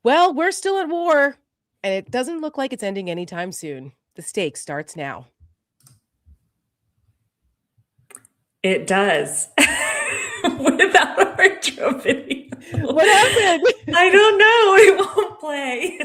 Well, we're still at war, and it doesn't look like it's ending anytime soon. The stake starts now. It does. Without a retro video. What happened? I don't know. It won't play.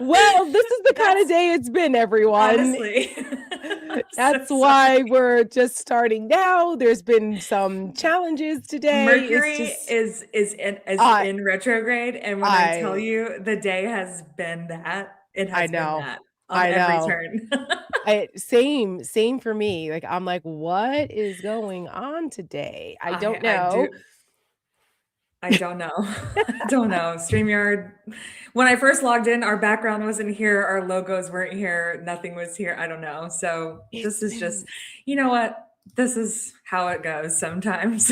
Well, this is the kind of That's day it's been, everyone. honestly. I'm so That's why sorry. we're just starting now. There's been some challenges today. It's Mercury just is I in retrograde, and when I tell I you the day has been that, it I has been know. that on I every know. turn. Same for me. Like I'm like, what is going on today? I don't I know. do. I don't know. I don't know. StreamYard, when I first logged in, our background wasn't here, our logos weren't here, nothing was here. I don't know. So It's this is just, been you know what? This is how it goes sometimes.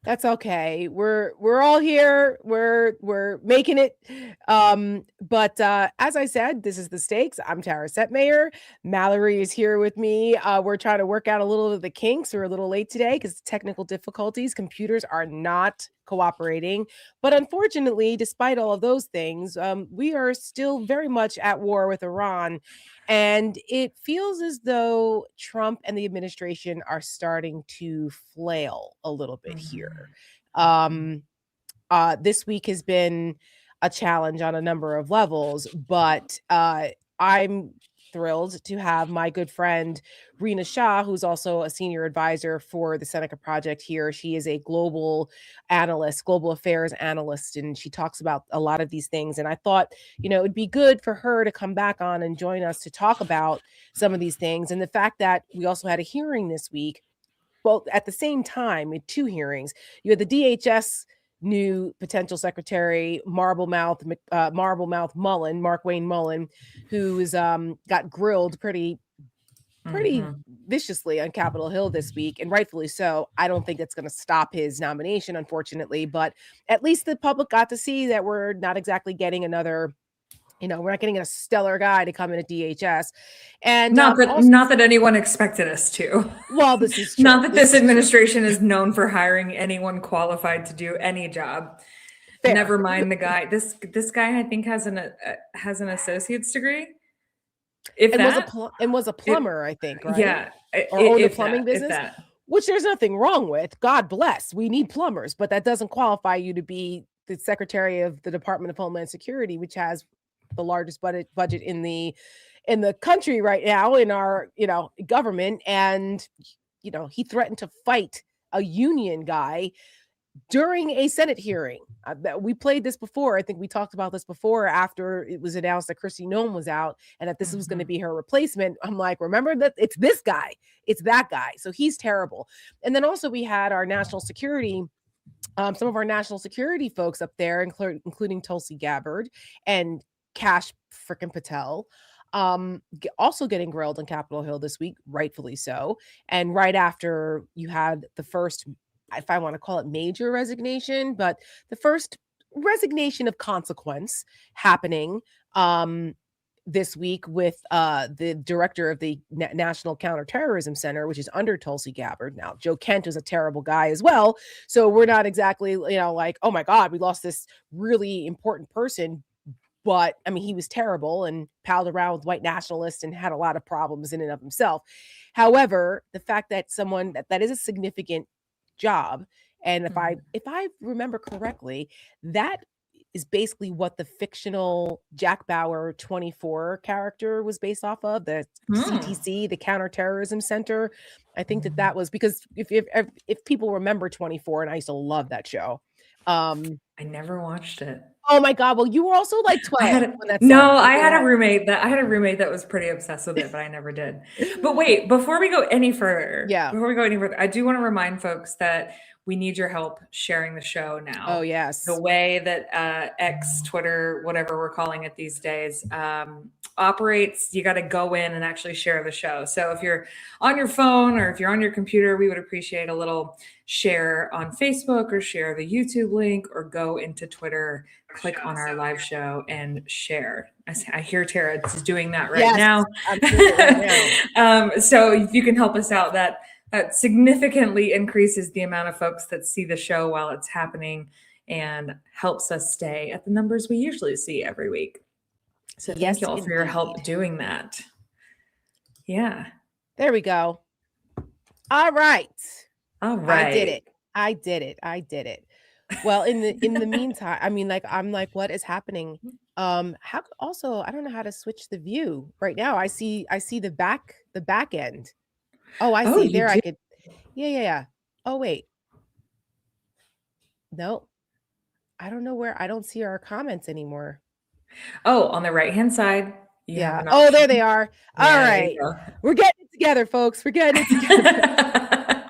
That's okay. We're all here. We're making it. But as I said, this is the stakes. I'm Tara Setmayer. Mallory is here with me. We're trying to work out a little of the kinks. We're a little late today because technical difficulties. Computers are not cooperating. But unfortunately, despite all of those things, we are still very much at war with Iran. And it feels as though Trump and the administration are starting to flail a little bit here. Um, this week has been a challenge on a number of levels, but I'm thrilled to have my good friend Rina Shah, who's also a senior advisor for the Seneca Project here. She is a global analyst, global affairs analyst, and she talks about a lot of these things. And I thought, it'd be good for her to come back on and join us to talk about some of these things. And the fact that we also had a hearing this week, well, at the same time, in two hearings, you had the DHS new potential secretary, Marblemouth Mullen, Mark Wayne Mullen, who's got grilled pretty Mhm. viciously on Capitol Hill this week, and rightfully so. I don't think that's going to stop his nomination, unfortunately, but at least the public got to see that we're not exactly getting another. We're not getting a stellar guy to come in at DHS, and also, Not that anyone expected us to. well, this is Not true. that This this is true. administration is known for hiring anyone qualified to do any job. Fair. Never mind the guy. This guy I think has an associate's degree. If that. And was a If plumber, I think, right? yeah, Or owned a if plumbing that, if business, that. which there's nothing wrong with. God bless. We need plumbers, but that doesn't qualify you to be the secretary of the Department of Homeland Security, which has the largest budget in the country right now in our, government. And he threatened to fight a union guy during a Senate hearing. We played this before. I think we talked about this before after it was announced that Kristi Noem was out and that this was going to Mhm. be her replacement. I'm like, remember that it's this guy, it's that guy. So he's terrible. And then also we had our national security. Some of our national security folks up there, including Tulsi Gabbard and Kash frickin' Patel, also getting grilled on Capitol Hill this week, rightfully so. And right after you had the first, if I want to call it major resignation, but the first resignation of consequence happening this week with the director of the National Counterterrorism Center, which is under Tulsi Gabbard. Now, Joe Kent is a terrible guy as well. So we're not exactly, like, oh my God, we lost this really important person. But I mean, he was terrible and palled around with white nationalists and had a lot of problems in and of himself. However, the fact that someone that is a significant job, and Mhm. if I remember correctly, that is basically what the fictional Jack Bauer 24 character was based off of, the Hmm. CTC, the Counterterrorism Center. I think that was because if people remember 24, and I used to love that show. I never watched it. Oh my God. Well, you were also like I 12 had a when that no, started. I had a roommate that was pretty obsessed with it, but I never did. But wait, before we go any further, Yeah. I do want to remind folks that we need your help sharing the show Oh, now. The yes. way that X, Twitter, whatever we're calling it these days, operates, you got to go in and actually share the show. So if you're on your phone or if you're on your computer, we would appreciate a little share on Facebook or share the YouTube link or go into Twitter, click on our live show and share. I hear Tara is doing that right Yes, now. I'm doing it right now. So if you can help us out, that significantly increases the amount of folks that see the show while it's happening. and helps us stay at the numbers we usually see every week. So thank Yes, you all for your help indeed. doing that. Yeah. There we go. All right. All I did right. it. I did it. I did it. Well, in the meantime, I mean, like, I'm like, what is happening? How also, I don't know how to switch the view right now. I see the back end. Oh, I Oh, see. you There I do? could. Yeah, yeah, yeah. Oh, wait. No. I don't know where I don't see our comments anymore. Oh, on the right-hand side, you have Yeah. an Oh, there option. they are. All Yeah, there you right. go. We're getting it together, folks. We're getting it together.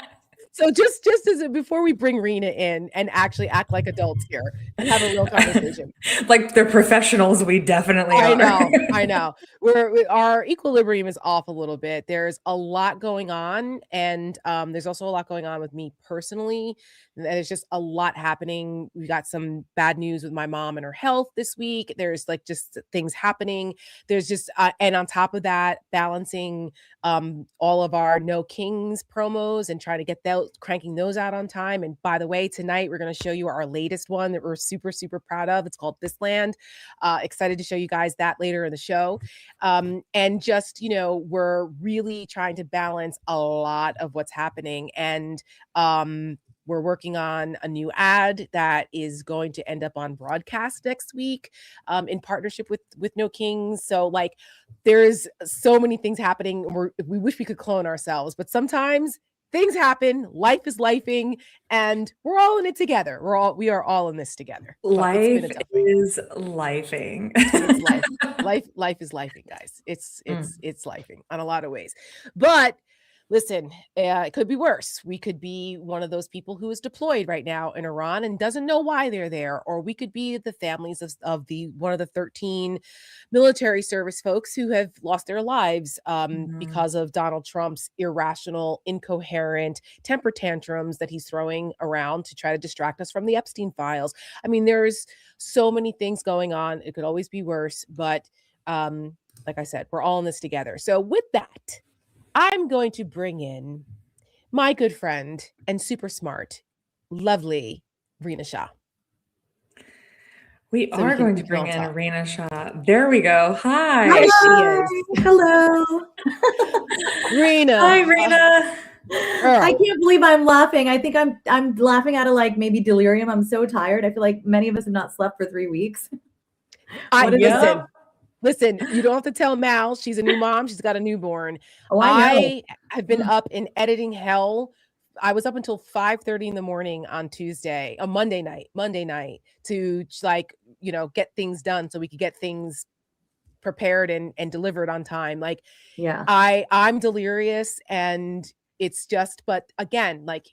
So just as before we bring Rena in and actually act like adults here and have a real conversation. Like the professionals we definitely I are. know, I know. Our equilibrium is off a little bit. There's a lot going on, and there's also a lot going on with me personally. There's just a lot happening. We got some bad news with my mom and her health this week. There's like just things happening. There's just and on top of that, balancing all of our No Kings promos and trying to get those cranking those out on time. And by the way, tonight we're going to show you our latest one that we're super super proud of. It's called This Land. Excited to show you guys that later in the show. And just, you know, we're really trying to balance a lot of what's happening. And we're working on a new ad that is going to end up on broadcast next week in partnership with No Kings. So like there's so many things happening. We wish we could clone ourselves, but sometimes things happen. Life is lifing, and we're all in it together. We are all in this together. But it's been a Life tough week. is lifing. It's life. Life is lifing, guys. It's lifing on a lot of ways. But listen, it could be worse. We could be one of those people who is deployed right now in Iran and doesn't know why they're there, or we could be the families of the one of the 13 military service folks who have lost their lives because of Donald Trump's irrational, incoherent temper tantrums that he's throwing around to try to distract us from the Epstein files. I mean, there's so many things going on. It could always be worse, but like I said, we're all in this together. So with that, I'm going to bring in my good friend and super smart, lovely Rina Shah. We So are going to we can bring all in talk. Rina Shah. There we go. Hi. There she is. Hello. Rina. Hi, Rina. I can't believe I'm laughing. I think I'm laughing out of like maybe delirium. I'm so tired. I feel like many of us have not slept for 3 weeks. Listen, you don't have to tell Mal. She's a new mom. She's got a newborn. Oh, I know. I have been up in editing hell. I was up until 5:30 in the morning on Tuesday, a Monday night to like, you know, get things done so we could get things prepared and delivered on time. Like, Yeah. I'm delirious, and it's just, but again, like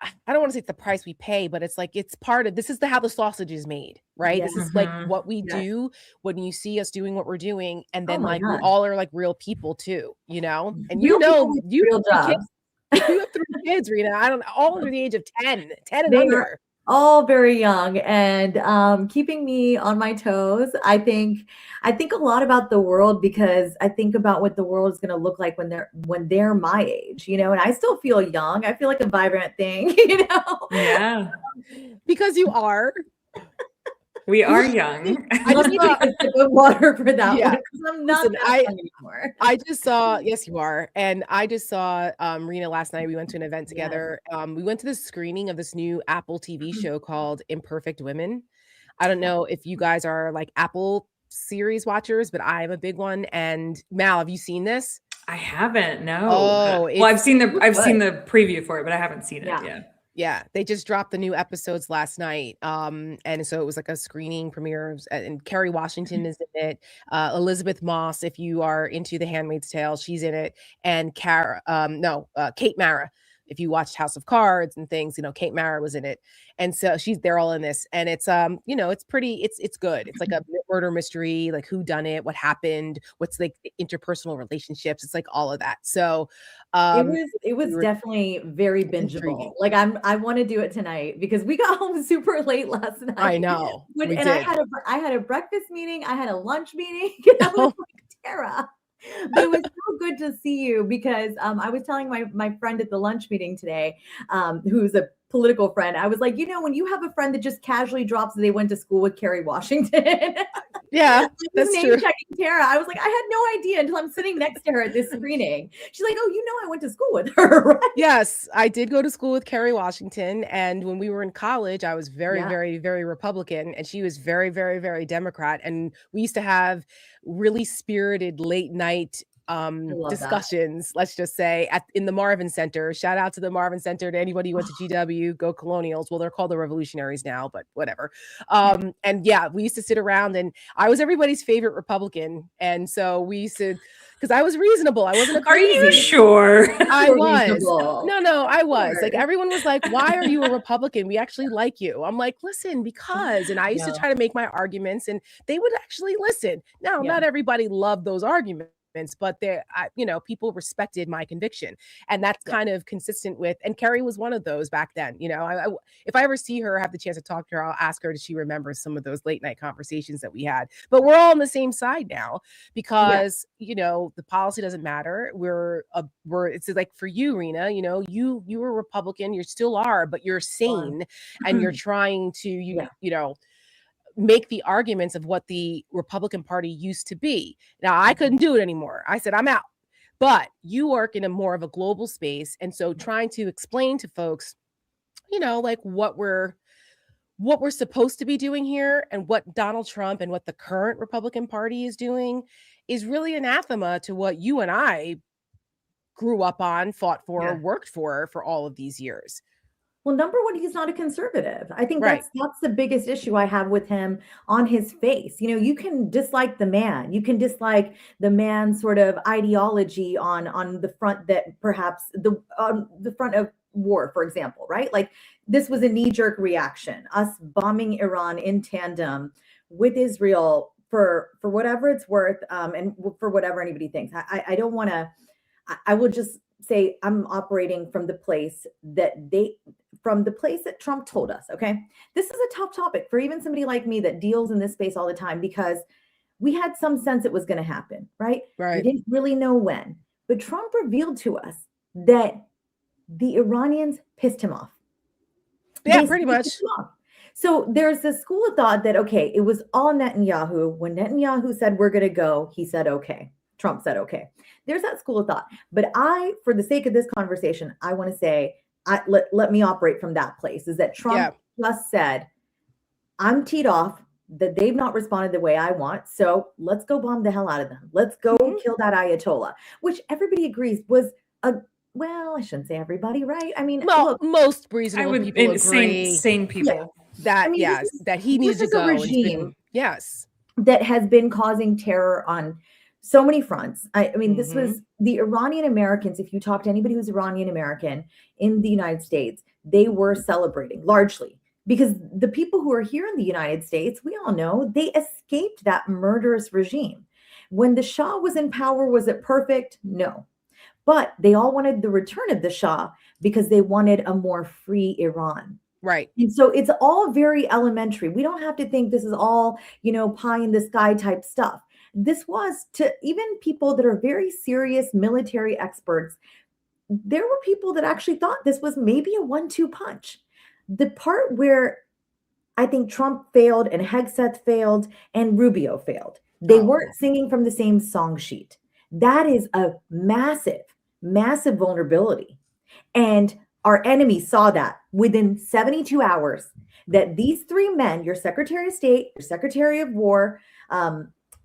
I don't want to say it's the price we pay, but it's like it's part of this is how the sausage is made, right? This is like what we do when you see us doing what we're doing, and then my like we God. all are like real people too, you know. And Real you know, people with you real jobs. you have 3 kids, Rena. I don't all under the age of 10 and They under. are all very young and keeping me on my toes. I think a lot about the world because I think about what the world is going to look like when they're my age, you know, and I still feel young. I feel like a vibrant thing, you know. Yeah. Because you are. We are young. I just need to take a sip of water for that Yeah. one because I'm not Listen, that young anymore. I just saw, yes, you are. And I just saw Rena last night. We went to an event together. We went to the screening of this new Apple TV show called Imperfect Women. I don't know if you guys are like Apple series watchers, but I'm a big one. And Mal, have you seen this? I haven't. No. Oh, well, I've seen the preview for it, but I haven't seen it. Yeah, they just dropped the new episodes last night. And so it was like a screening premiere, and Kerry Washington is in it. Elizabeth Moss, if you are into The Handmaid's Tale, she's in it. And Kate Mara, if you watched House of Cards and things, you know, Kate Mara was in it. And so they're all in this. And it's you know, it's good. It's like a murder mystery, like who done it, what happened, what's like the interpersonal relationships. It's like all of that. So it was definitely very bingeable. Intriguing. Like I want to do it tonight because we got home super late last night. I know. I had a breakfast meeting, I had a lunch meeting. I was like, Tara. But it was so good to see you because I was telling my friend at the lunch meeting today, who's a political friend. I was like, when you have a friend that just casually drops that they went to school with Kerry Washington. Yeah, that's name true. checking Tara. I was like, I had no idea until I'm sitting next to her at this screening. She's like, oh, I went to school with her, right? Yes, I did go to school with Kerry Washington. And when we were in college, I was very, Yeah. very, very Republican. And she was very, very, very Democrat. And we used to have really spirited late night love that. discussions, let's just say, in the Marvin Center. Shout out to the Marvin Center, to anybody who went to GW, go Colonials. Well, they're called the Revolutionaries now, but whatever. And yeah, we used to sit around, and I was everybody's favorite Republican. And so we used to, because I was reasonable. I wasn't a Are crazy. you sure? I was. Reasonable. No, I was. Sure. Like, everyone was like, why are you a Republican? We actually like you. I'm like, listen, because. And I used to try to make my arguments, and they would actually listen. Now, not everybody loved those arguments, but people respected my conviction. And that's kind of consistent with, and Kerry was one of those back then. If I ever see her, have the chance to talk to her, I'll ask her, does she remember some of those late night conversations that we had? But we're all on the same side now, because the policy doesn't matter. It's like, for you, Rena, you were a Republican, you still are, but you're sane and you're trying to make the arguments of what the Republican Party used to be. Now, I couldn't do it anymore. I said, I'm out. But you work in a more of a global space. And so trying to explain to folks, like what we're supposed to be doing here, and what Donald Trump and what the current Republican Party is doing is really anathema to what you and I grew up on, fought for, worked for all of these years. Well, number one, he's not a conservative. I think that's the biggest issue I have with him on his face. You can dislike the man. You can dislike the man's sort of ideology on the front, that perhaps on the front of war, for example, right? Like, this was a knee-jerk reaction, us bombing Iran in tandem with Israel for whatever it's worth, and for whatever anybody thinks. I don't want to. I will just say I'm operating from the place that Trump told us. Okay. This is a tough topic for even somebody like me that deals in this space all the time, because we had some sense it was going to happen, right? We didn't really know when, but Trump revealed to us that the Iranians pissed him off. Yeah, pretty much. So there's this school of thought that, okay, it was all Netanyahu. When Netanyahu said, we're going to go, he said, okay. Trump said, okay. There's that school of thought. But for the sake of this conversation, I want to say, let me operate from that place, is that Trump just said, I'm teed off, that they've not responded the way I want. So let's go bomb the hell out of them. Let's go kill that Ayatollah, which everybody agrees was well, I shouldn't say everybody, right? I mean, look, most reasonable people agree. Sane people. That he needs to go. Regime yes. That has been causing terror on so many fronts. I mean, this was the Iranian Americans. If you talk to anybody who's Iranian American in the United States, they were celebrating largely, because the people who are here in the United States, we all know, they escaped that murderous regime. When the Shah was in power, was it perfect? No. But they all wanted the return of the Shah because they wanted a more free Iran. Right. And so it's all very elementary. We don't have to think this is all, pie in the sky type stuff. This was, to even people that are very serious military experts, there were people that actually thought this was maybe a 1-2 punch. The part where I think Trump failed and Hegseth failed and Rubio failed, they weren't singing from the same song sheet. That is a massive, massive vulnerability. And our enemy saw that within 72 hours, that these three men, your Secretary of State, your Secretary of War,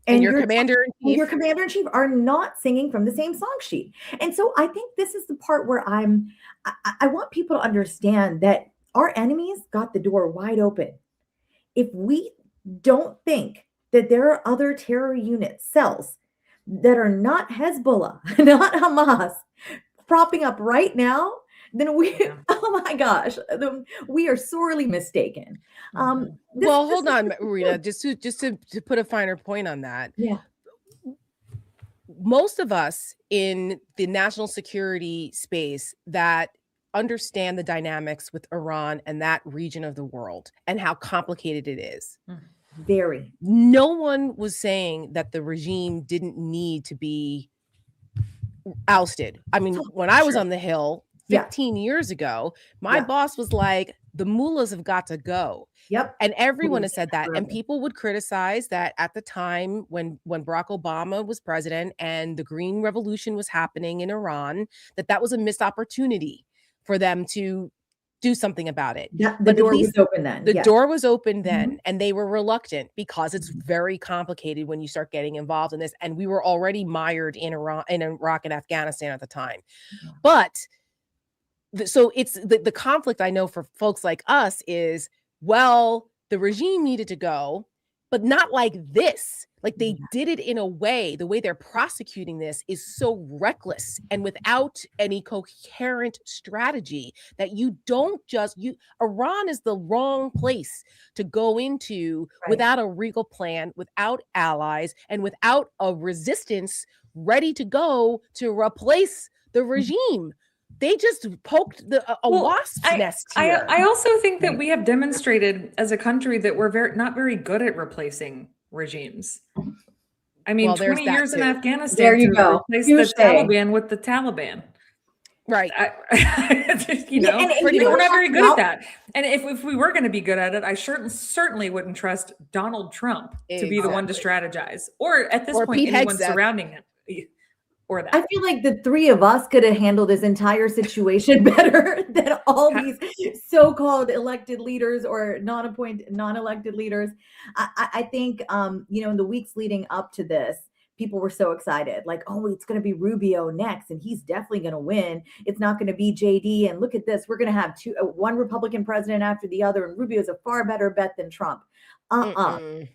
and your commander-in-chief are not singing from the same song sheet. And so I think this is the part where I want people to understand that our enemies got the door wide open. If we don't think that there are other terror units, cells that are not Hezbollah, not Hamas, propping up right now, then oh my gosh, we are sorely mistaken. Hold on, Rena, just to put a finer point on that. Yeah. Most of us in the national security space that understand the dynamics with Iran and that region of the world and how complicated it is. Very. No one was saying that the regime didn't need to be ousted. I mean, when I was on the Hill, Yeah. 15 years ago, my Yeah. boss was like, the mullahs have got to go. Yep. And everyone Been has said that. And people would criticize that at the time when Barack Obama was president and the Green Revolution was happening in Iran, that was a missed opportunity for them to do something about it. The But at door was least open then. the Yes. door was open then, Mhm. and they were reluctant because it's very complicated when you start getting involved in this. And we were already mired in Iraq and Afghanistan at the time. Yeah. But so it's the conflict I know for folks like us is, well, the regime needed to go, but not like this. Like they Yeah. did it in a way, the way they're prosecuting this is so reckless and without any coherent strategy that you don't just Iran is the wrong place to go into Right. without a regal plan, without allies, and without a resistance ready to go to replace the regime. They just poked a wasp's nest here. I also think that Right. we have demonstrated as a country that we're not very good at replacing regimes. I mean, Well, there's 20 that years in too. Afghanistan There you to go. replace Touche. the Taliban with the Taliban. Right. You know, and we're you know not very good about- at that. And if we were going to be good at it, I certainly wouldn't trust Donald Trump to be the one to strategize, or at this Or point, Pete anyone Hegseth. surrounding him. Or that. I feel like the three of us could have handled this entire situation better than all these so-called elected leaders or non-elected leaders. I think, in the weeks leading up to this, people were so excited, like, oh, it's going to be Rubio next, and he's definitely going to win. It's not going to be JD. And look at this, we're going to have one Republican president after the other, and Rubio's a far better bet than Trump.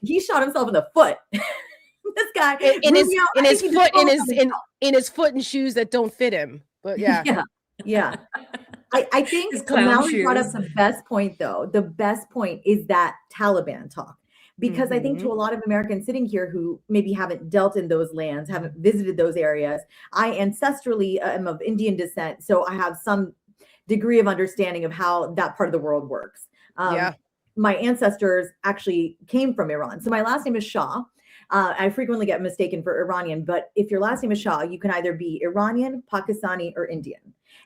He shot himself in the foot. This guy in his foot and shoes that don't fit him. But yeah. I think Mallory brought up the best point, though. The best point is that Taliban talk. Because I think to a lot of Americans sitting here who maybe haven't dealt in those lands, haven't visited those areas, I ancestrally am of Indian descent, so I have some degree of understanding of how that part of the world works. My ancestors actually came from Iran. So my last name is Shah. I frequently get mistaken for Iranian, but if your last name is Shah, you can either be Iranian, Pakistani, or Indian.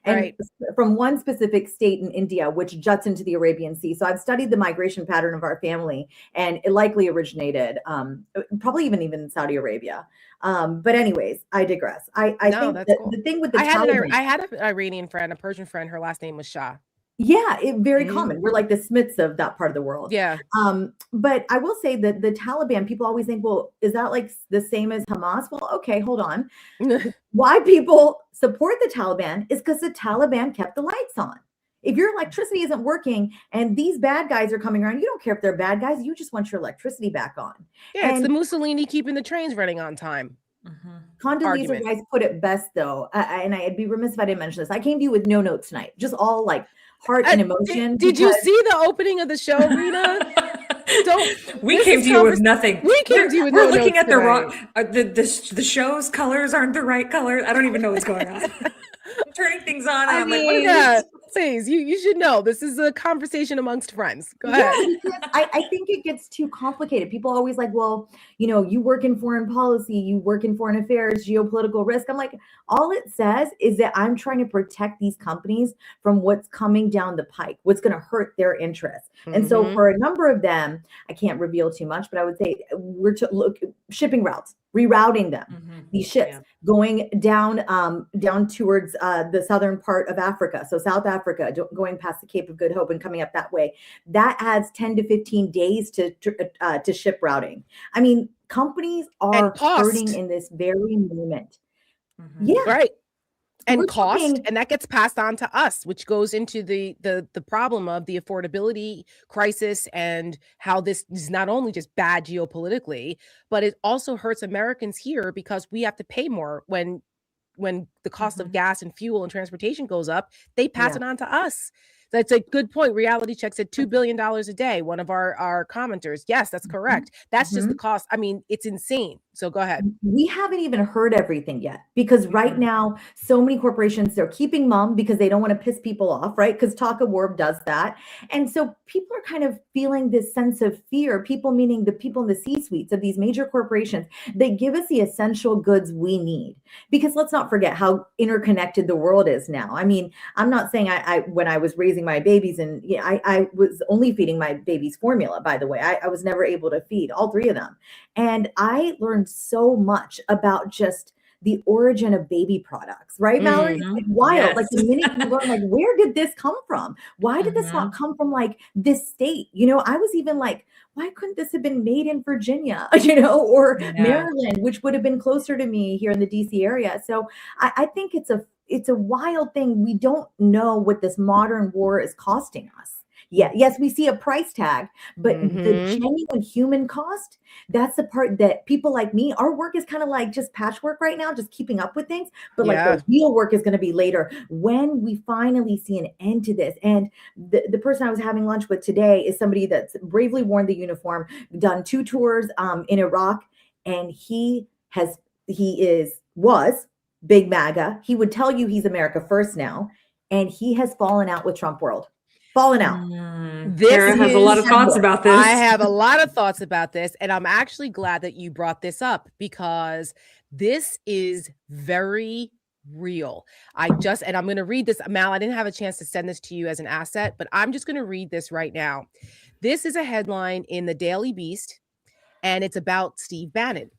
And from one specific state in India, which juts into the Arabian Sea. So I've studied the migration pattern of our family, and it likely originated, probably even in Saudi Arabia. But anyways, I digress. I think that cool. The thing with the Taliban, I had an Iranian friend, a Persian friend. Her last name was Shah. Yeah, very common. We're like the Smiths of that part of the world. Yeah. But I will say that the Taliban, people always think, well, is that like the same as Hamas? Well, okay, hold on. Why people support the Taliban is because the Taliban kept the lights on. If your electricity isn't working and these bad guys are coming around, you don't care if they're bad guys. You just want your electricity back on. Yeah, it's the Mussolini keeping the trains running on time. Condoleezza Rice put it best, though. And I'd be remiss if I didn't mention this. I came to you with no notes tonight, just all like heart and emotion. Did you see the opening of the show, Rena? We came to you with nothing. We came to you with We're no looking notes at the wrong. The show's colors aren't the right colors. I don't even know what's going on. I'm turning things on. And I'm like, what is this? Please, you should know this is a conversation amongst friends. Go ahead. I think it gets too complicated. People always like, well, you work in foreign policy, you work in foreign affairs, geopolitical risk. I'm like, all it says is that I'm trying to protect these companies from what's coming down the pike, what's going to hurt their interests. And so for a number of them, I can't reveal too much, but I would say we're to look shipping routes, rerouting them, these ships going down towards the southern part of Africa. So South Africa, going past the Cape of Good Hope and coming up that way. That adds 10 to 15 days to ship routing. I mean, companies are hurting in this very moment. Yeah. Right. And cost, and that gets passed on to us, which goes into the problem of the affordability crisis and how this is not only just bad geopolitically, but it also hurts Americans here because we have to pay more when the cost of gas and fuel and transportation goes up. They pass it on to us. That's a good point. Reality Check said $2 billion a day. One of our commenters. Yes, that's correct. That's just the cost. I mean, it's insane. So go ahead. We haven't even heard everything yet, because right now, so many corporations, they're keeping mum because they don't want to piss people off, right? Because talk of war does that. And so people are kind of feeling this sense of fear. People, meaning the people in the C-suites of these major corporations, they give us the essential goods we need. Because let's not forget how interconnected the world is now. I mean, I'm not saying I when I was raising my babies, and I was only feeding my babies formula, by the way. I was never able to feed all three of them. And I learned so much about just the origin of baby products, right, Mallory? It's like wild. Yes. Like the minute you learn, like, where did this come from? Why did this not come from like this state? I was even like, why couldn't this have been made in Virginia, or Maryland, which would have been closer to me here in the DC area? So I think it's a wild thing. We don't know what this modern war is costing us. Yeah, yes, we see a price tag, but the genuine human cost, that's the part that people like me, our work is kind of like just patchwork right now, just keeping up with things. But like the real work is going to be later when we finally see an end to this. And the person I was having lunch with today is somebody that's bravely worn the uniform, done 2 tours in Iraq, and he was big MAGA. He would tell you he's America first now, and he has fallen out with Trump world. Fallen out. Tara has a lot of thoughts about this. I have a lot of thoughts about this, and I'm actually glad that you brought this up, because this is very real. I'm going to read this. Mal, I didn't have a chance to send this to you as an asset, but I'm just going to read this right now. This is a headline in the Daily Beast, and it's about Steve Bannon.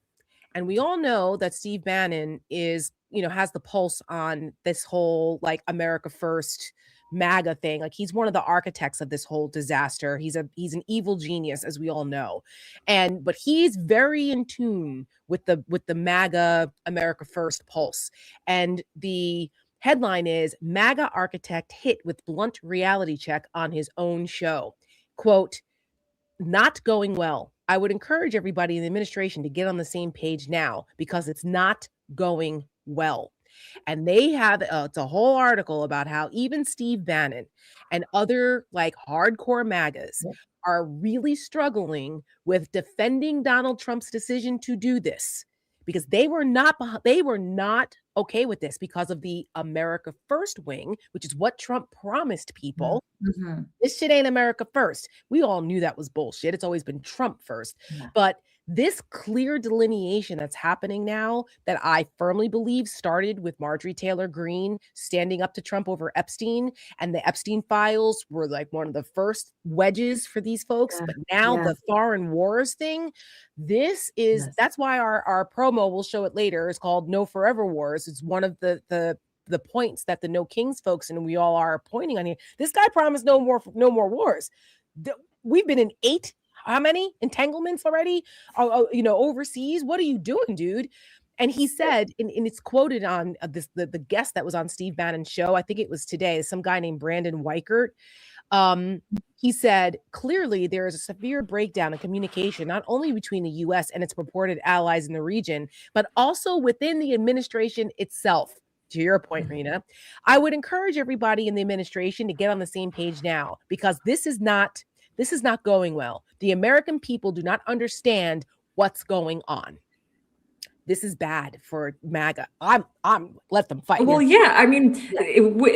And we all know that Steve Bannon is, has the pulse on this whole like America First MAGA thing. Like, he's one of the architects of this whole disaster. He's an evil genius, as we all know. But he's very in tune with the MAGA America First pulse. And the headline is MAGA architect hit with blunt reality check on his own show. Quote, not going well. I would encourage everybody in the administration to get on the same page now, because it's not going well. And they have it's a whole article about how even Steve Bannon and other like hardcore MAGAs are really struggling with defending Donald Trump's decision to do this, because they were not okay with this because of the America First wing, which is what Trump promised people. This shit ain't America First. We all knew that was bullshit. It's always been Trump first. But this clear delineation that's happening now, that I firmly believe started with Marjorie Taylor Greene standing up to Trump over Epstein, and the Epstein files were like one of the first wedges for these folks. But now the foreign wars thing, that's why our promo, we'll show it later, is called No Forever Wars. It's one of the points that the No Kings folks and we all are pointing on here. This guy promised no more wars. We've been in 8 how many entanglements already, overseas? What are you doing, dude? And he said, and it's quoted on the guest that was on Steve Bannon's show, I think it was today, some guy named Brandon Weichert. He said, clearly there is a severe breakdown in communication, not only between the U.S. and its purported allies in the region, but also within the administration itself. To your point, Rena, I would encourage everybody in the administration to get on the same page now, because this is not going well. The American people do not understand what's going on. This is bad for MAGA. I'm let them fight. Well, yeah. I mean,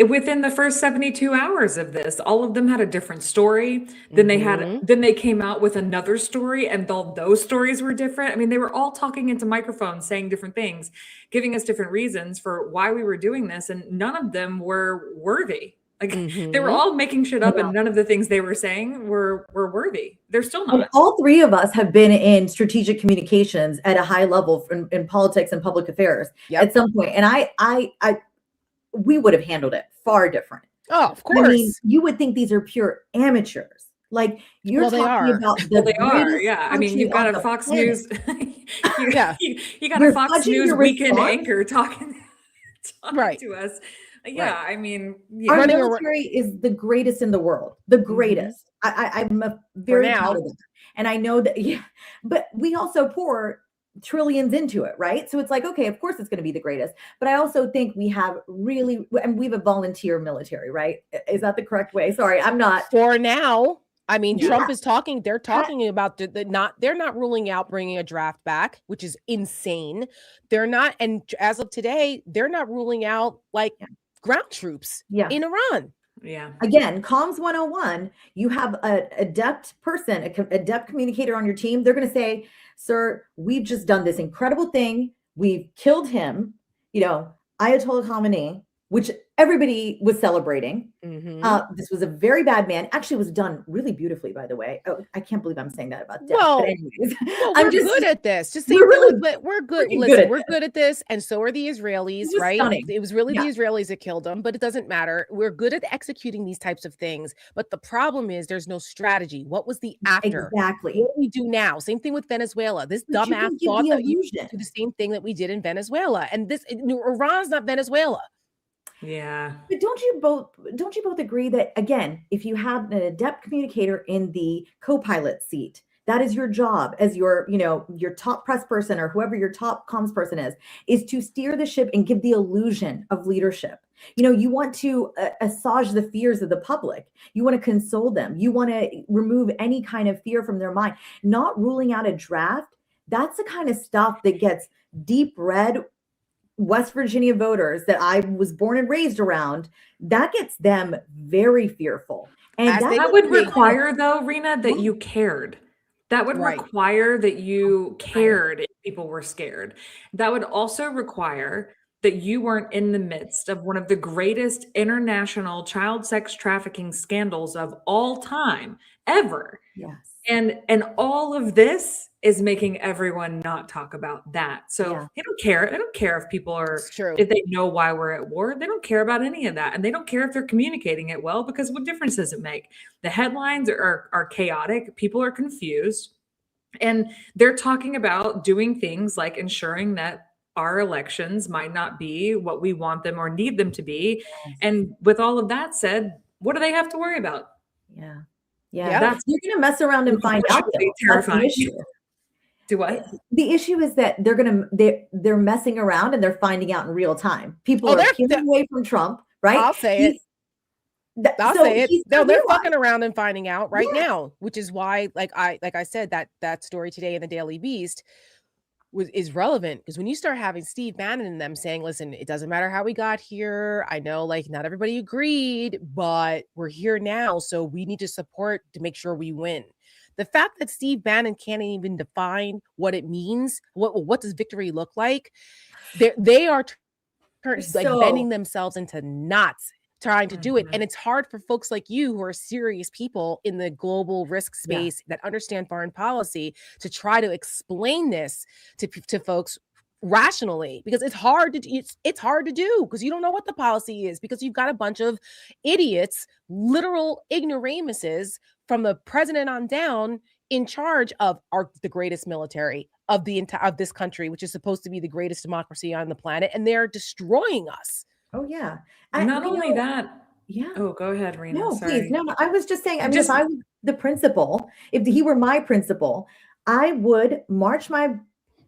within the first 72 hours of this, all of them had a different story. Then they came out with another story, and those stories were different. I mean, they were all talking into microphones, saying different things, giving us different reasons for why we were doing this, and none of them were worthy. Like they were all making shit up, and none of the things they were saying were worthy. They're still not. But all three of us have been in strategic communications at a high level in politics and public affairs at some point. And we would have handled it far different. Oh, of course. I mean, you would think these are pure amateurs. Like you're talking about they are. Yeah. I mean, you've got a Fox News. you got a Fox News weekend anchor talking to us. Yeah, right. I mean, our military is the greatest in the world, the greatest. I'm very proud of them. And I know that, but we also pour trillions into it, right? So it's like, okay, of course it's going to be the greatest. But I also think we have really, and we have a volunteer military, right? Is that the correct way? Sorry, I'm not. For now, I mean, Yeah. Trump is talking. They're talking about they're not ruling out bringing a draft back, which is insane. They're not, and as of today, they're not ruling out like ground troops in Iran. Yeah. Again, comms 101, you have a adept person, a adept communicator on your team. They're going to say, sir, we've just done this incredible thing. We've killed him, Ayatollah Khamenei, which everybody was celebrating. This was a very bad man. Actually, was done really beautifully, by the way. Oh, I can't believe I'm saying that about death. Well, but anyways, we're good at this. Just say we're good. Listen, we're good at this, and so are the Israelis, right? Stunning. It was really the Israelis that killed them, but it doesn't matter. We're good at executing these types of things, but the problem is there's no strategy. What was the after? Exactly. What do we do now? Same thing with Venezuela. This dumbass thought that you do the same thing that we did in Venezuela, and Iran's not Venezuela. Yeah. But don't you both agree that, again, if you have an adept communicator in the co-pilot seat, that is your job as your top press person or whoever your top comms person is to steer the ship and give the illusion of leadership. You want to assuage the fears of the public. You want to console them. You want to remove any kind of fear from their mind. Not ruling out a draft, that's the kind of stuff that gets deep red West Virginia voters that I was born and raised around, that gets them very fearful. And that would require, though, Rena, that you cared. That would require that you cared if people were scared. That would also require that you weren't in the midst of one of the greatest international child sex trafficking scandals of all time, ever. Yes. And all of this is making everyone not talk about that. So they don't care. They don't care if people are, if they know why we're at war. They don't care about any of that. And they don't care if they're communicating it well, because what difference does it make? The headlines are chaotic. People are confused. And they're talking about doing things like ensuring that our elections might not be what we want them or need them to be. And with all of that said, what do they have to worry about? Yeah, you're going to mess around and find out. Terrifying. Do what? The issue is that they're messing around and they're finding out in real time. People are peeling away from Trump, right? I'll say it. No, they're fucking around and finding out right now, which is why, like I said, that story today in the Daily Beast is relevant, because when you start having Steve Bannon and them saying, listen, it doesn't matter how we got here. I know like not everybody agreed, but we're here now. So we need to support to make sure we win. The fact that Steve Bannon can't even define what it means, what does victory look like? They are bending themselves into knots trying to do it. And it's hard for folks like you who are serious people in the global risk space that understand foreign policy to try to explain this to folks rationally, because it's hard to do because you don't know what the policy is, because you've got a bunch of idiots, literal ignoramuses from the president on down in charge of the greatest military of this country, which is supposed to be the greatest democracy on the planet, and they're destroying us. Oh yeah. Not only that. Yeah. Oh, go ahead, Rena. No, sorry. please. No, I was just saying, if I was the principal, if he were my principal, I would march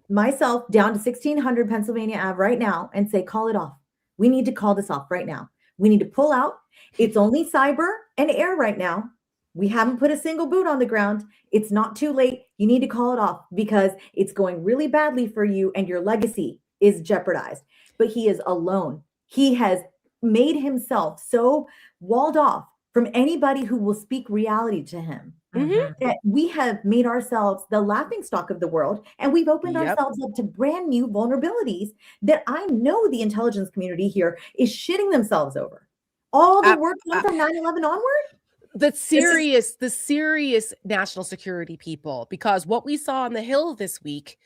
myself down to 1600 Pennsylvania Ave right now and say, call it off. We need to call this off right now. We need to pull out. It's only cyber and air right now. We haven't put a single boot on the ground. It's not too late. You need to call it off because it's going really badly for you and your legacy is jeopardized. But he is alone. He has made himself so walled off from anybody who will speak reality to him that we have made ourselves the laughingstock of the world, and we've opened ourselves up to brand new vulnerabilities that I know the intelligence community here is shitting themselves over. All the work done from 9/11 onward? The serious national security people, because what we saw on the Hill this week,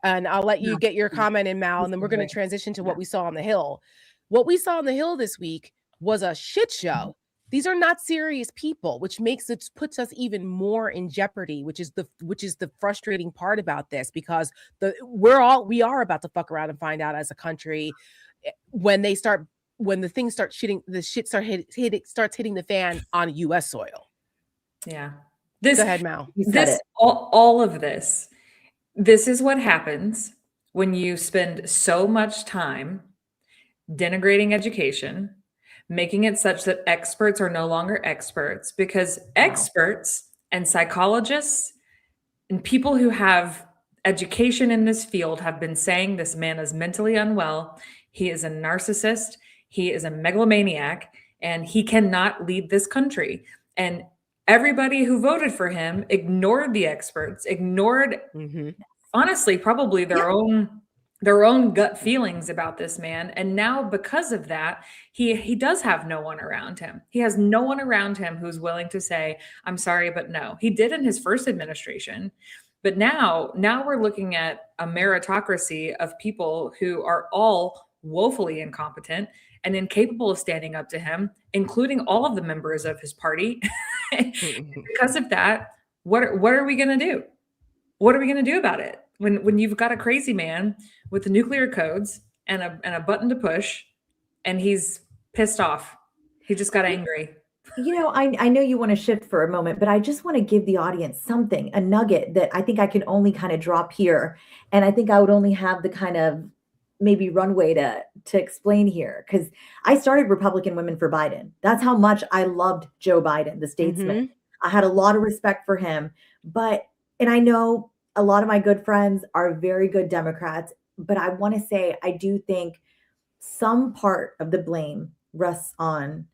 and I'll let you get your comment in, Mal, and then we're going to transition to what we saw on the Hill. What we saw on the Hill this week was a shit show. These are not serious people, which puts us even more in jeopardy, which is the frustrating part about this, because we are about to fuck around and find out as a country when the shit starts hitting the fan on US soil. Yeah. Go ahead, Mal. All of this This is what happens when you spend so much time denigrating education, making it such that experts are no longer experts, because experts and psychologists and people who have education in this field have been saying this man is mentally unwell. He is a narcissist. He is a megalomaniac, and he cannot lead this country. And everybody who voted for him ignored the experts, ignored, honestly, probably their own gut feelings about this man. And now, because of that, he does have no one around him. He has no one around him who's willing to say, I'm sorry, but no. He did in his first administration. But now we're looking at a meritocracy of people who are all woefully incompetent and incapable of standing up to him, including all of the members of his party. Because of that, what are we going to do? What are we going to do about it? When you've got a crazy man with the nuclear codes and a button to push, and he's pissed off. He just got angry. You know, I know you want to shift for a moment, but I just want to give the audience something, a nugget that I think I can only kind of drop here. And I think I would only have the kind of maybe runway to explain here, because I started Republican Women for Biden. That's how much I loved Joe Biden, the statesman. I had a lot of respect for him, and I know a lot of my good friends are very good Democrats, but I want to say I do think some part of the blame rests on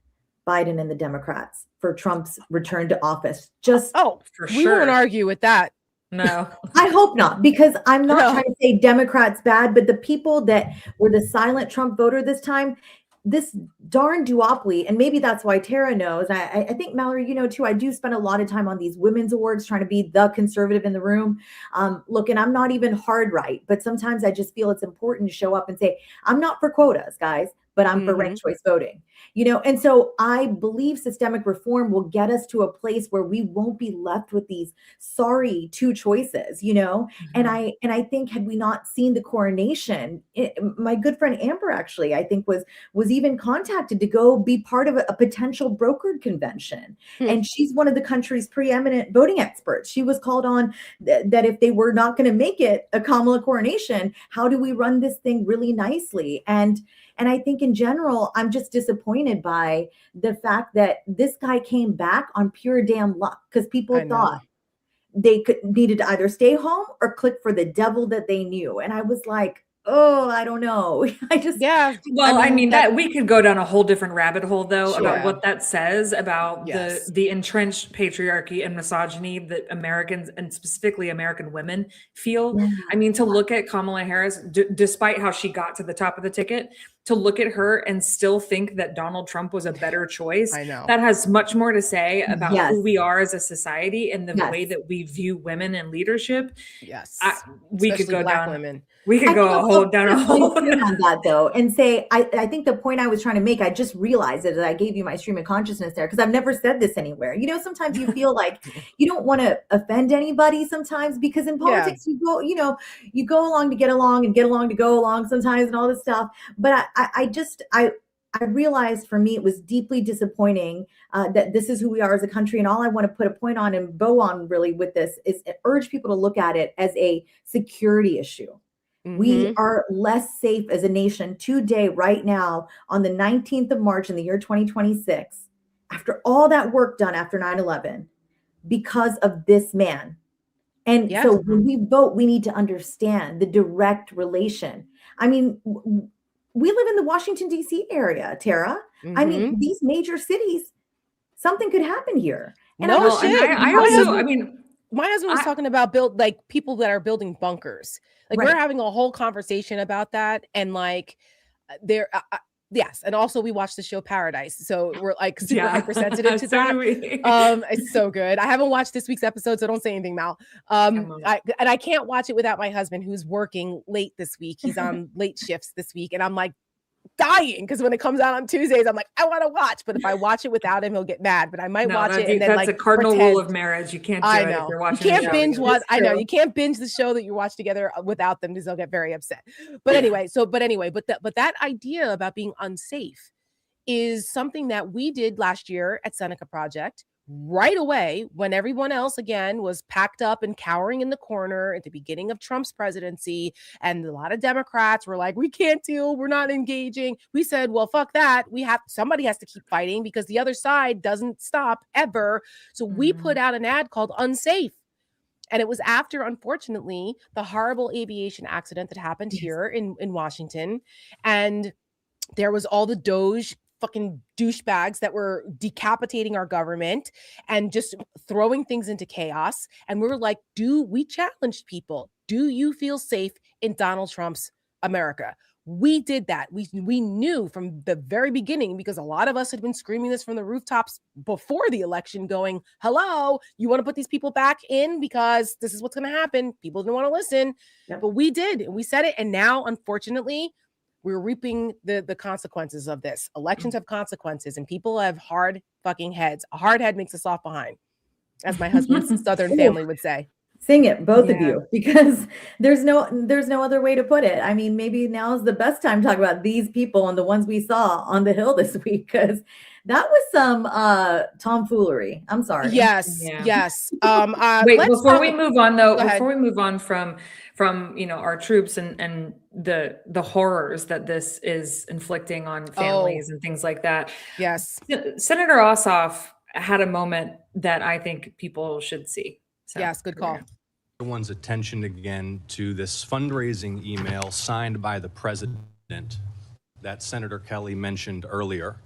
Biden and the Democrats for Trump's return to office. Just for we sure. won't argue with that. No. I hope not, because I'm not trying to say Democrats bad, but the people that were the silent Trump voter this time, this darn duopoly, and maybe that's why Tara knows. I think, Mallory, you know, too, I do spend a lot of time on these women's awards trying to be the conservative in the room. Look, and I'm not even hard right, but sometimes I just feel it's important to show up and say, I'm not for quotas, guys, but I'm for ranked choice voting. You know, and so I believe systemic reform will get us to a place where we won't be left with these sorry two choices, you know. And I think, had we not seen the coronation, my good friend Amber actually, I think, was even contacted to go be part of a potential brokered convention. And she's one of the country's preeminent voting experts. She was called on that if they were not going to make it a Kamala coronation, how do we run this thing really nicely? And I think in general, I'm just disappointed by the fact that this guy came back on pure damn luck, because people thought they needed to either stay home or click for the devil that they knew. And I was like, oh, I don't know. Well, I mean that we could go down a whole different rabbit hole, though, about what that says about the entrenched patriarchy and misogyny that Americans, and specifically American women, feel. I mean, to look at Kamala Harris, despite how she got to the top of the ticket, to look at her and still think that Donald Trump was a better choice, that has much more to say about who we are as a society and the way that we view women in leadership. We could go down women. We could go down a whole on that, though, and say, I think the point I was trying to make, I just realized it, that I gave you my stream of consciousness there, because I've never said this anywhere. You know, sometimes you feel like you don't want to offend anybody sometimes, because in politics, you go along to get along and get along to go along sometimes and all this stuff. But I realized, for me, it was deeply disappointing that this is who we are as a country. And all I want to put a point on and bow on really with this is urge people to look at it as a security issue. We are less safe as a nation today, right now, on the 19th of March in the year 2026, after all that work done after 9/11, because of this man. And so when we vote, we need to understand the direct relation. I mean, we live in the Washington, D.C. area, Tara. I mean, these major cities, something could happen here. And my husband was talking about people that are building bunkers. We're having a whole conversation about that. And yes. And also we watched the show Paradise. So we're super hypersensitive to that. It's so good. I haven't watched this week's episode, so don't say anything, Mal. I can't watch it without my husband, who's working late this week. He's on late shifts this week. And I'm like dying, because when it comes out on Tuesdays, I'm like, I want to watch. But if I watch it without him, he'll get mad. But I might watch it. And then that's a cardinal rule of marriage. You can't do it if you're watching. You can't binge watch. I know you can't binge the show that you watch together without them, because they'll get very upset. But anyway, but that idea about being unsafe is something that we did last year at Seneca Project. right away, when everyone else again was packed up and cowering in the corner at the beginning of Trump's presidency, and a lot of Democrats were like, we can't deal, we're not engaging. We said, well, fuck that. Somebody has to keep fighting because the other side doesn't stop ever. So we put out an ad called Unsafe. And it was after, unfortunately, the horrible aviation accident that happened here in Washington. And there was all the Doge fucking douchebags that were decapitating our government and just throwing things into chaos. And we were like, we challenged people. Do you feel safe in Donald Trump's America? We did that. We knew from the very beginning, because a lot of us had been screaming this from the rooftops before the election, going, hello, you want to put these people back in because this is what's going to happen. People didn't want to listen, but we did. And we said it. And now, unfortunately, we're reaping the consequences of this. Elections have consequences, and people have hard fucking heads. A hard head makes a soft behind, as my husband's Southern family would say. Sing it, both of you, because there's no other way to put it. I mean, maybe now is the best time to talk about these people and the ones we saw on the Hill this week, because that was some tomfoolery. I'm sorry. Yes. Wait, before we move on from our troops and the horrors that this is inflicting on families and things like that. Yes. Senator Ossoff had a moment that I think people should see. So, yes, good call. Everyone's attention again to this fundraising email signed by the president that Senator Kelly mentioned earlier,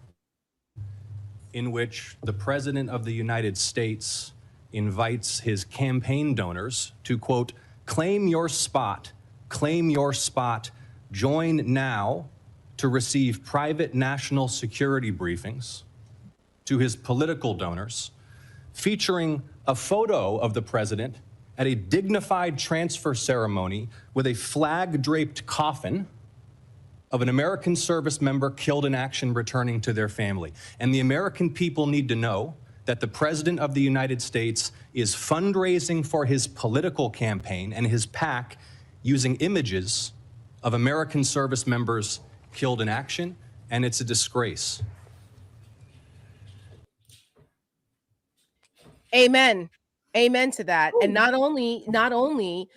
in which the president of the United States invites his campaign donors to, quote, claim your spot, join now to receive private national security briefings, to his political donors, featuring a photo of the president at a dignified transfer ceremony with a flag-draped coffin of an American service member killed in action returning to their family. And the American people need to know that the President of the United States is fundraising for his political campaign and his PAC using images of American service members killed in action, and it's a disgrace. Amen to that. And not only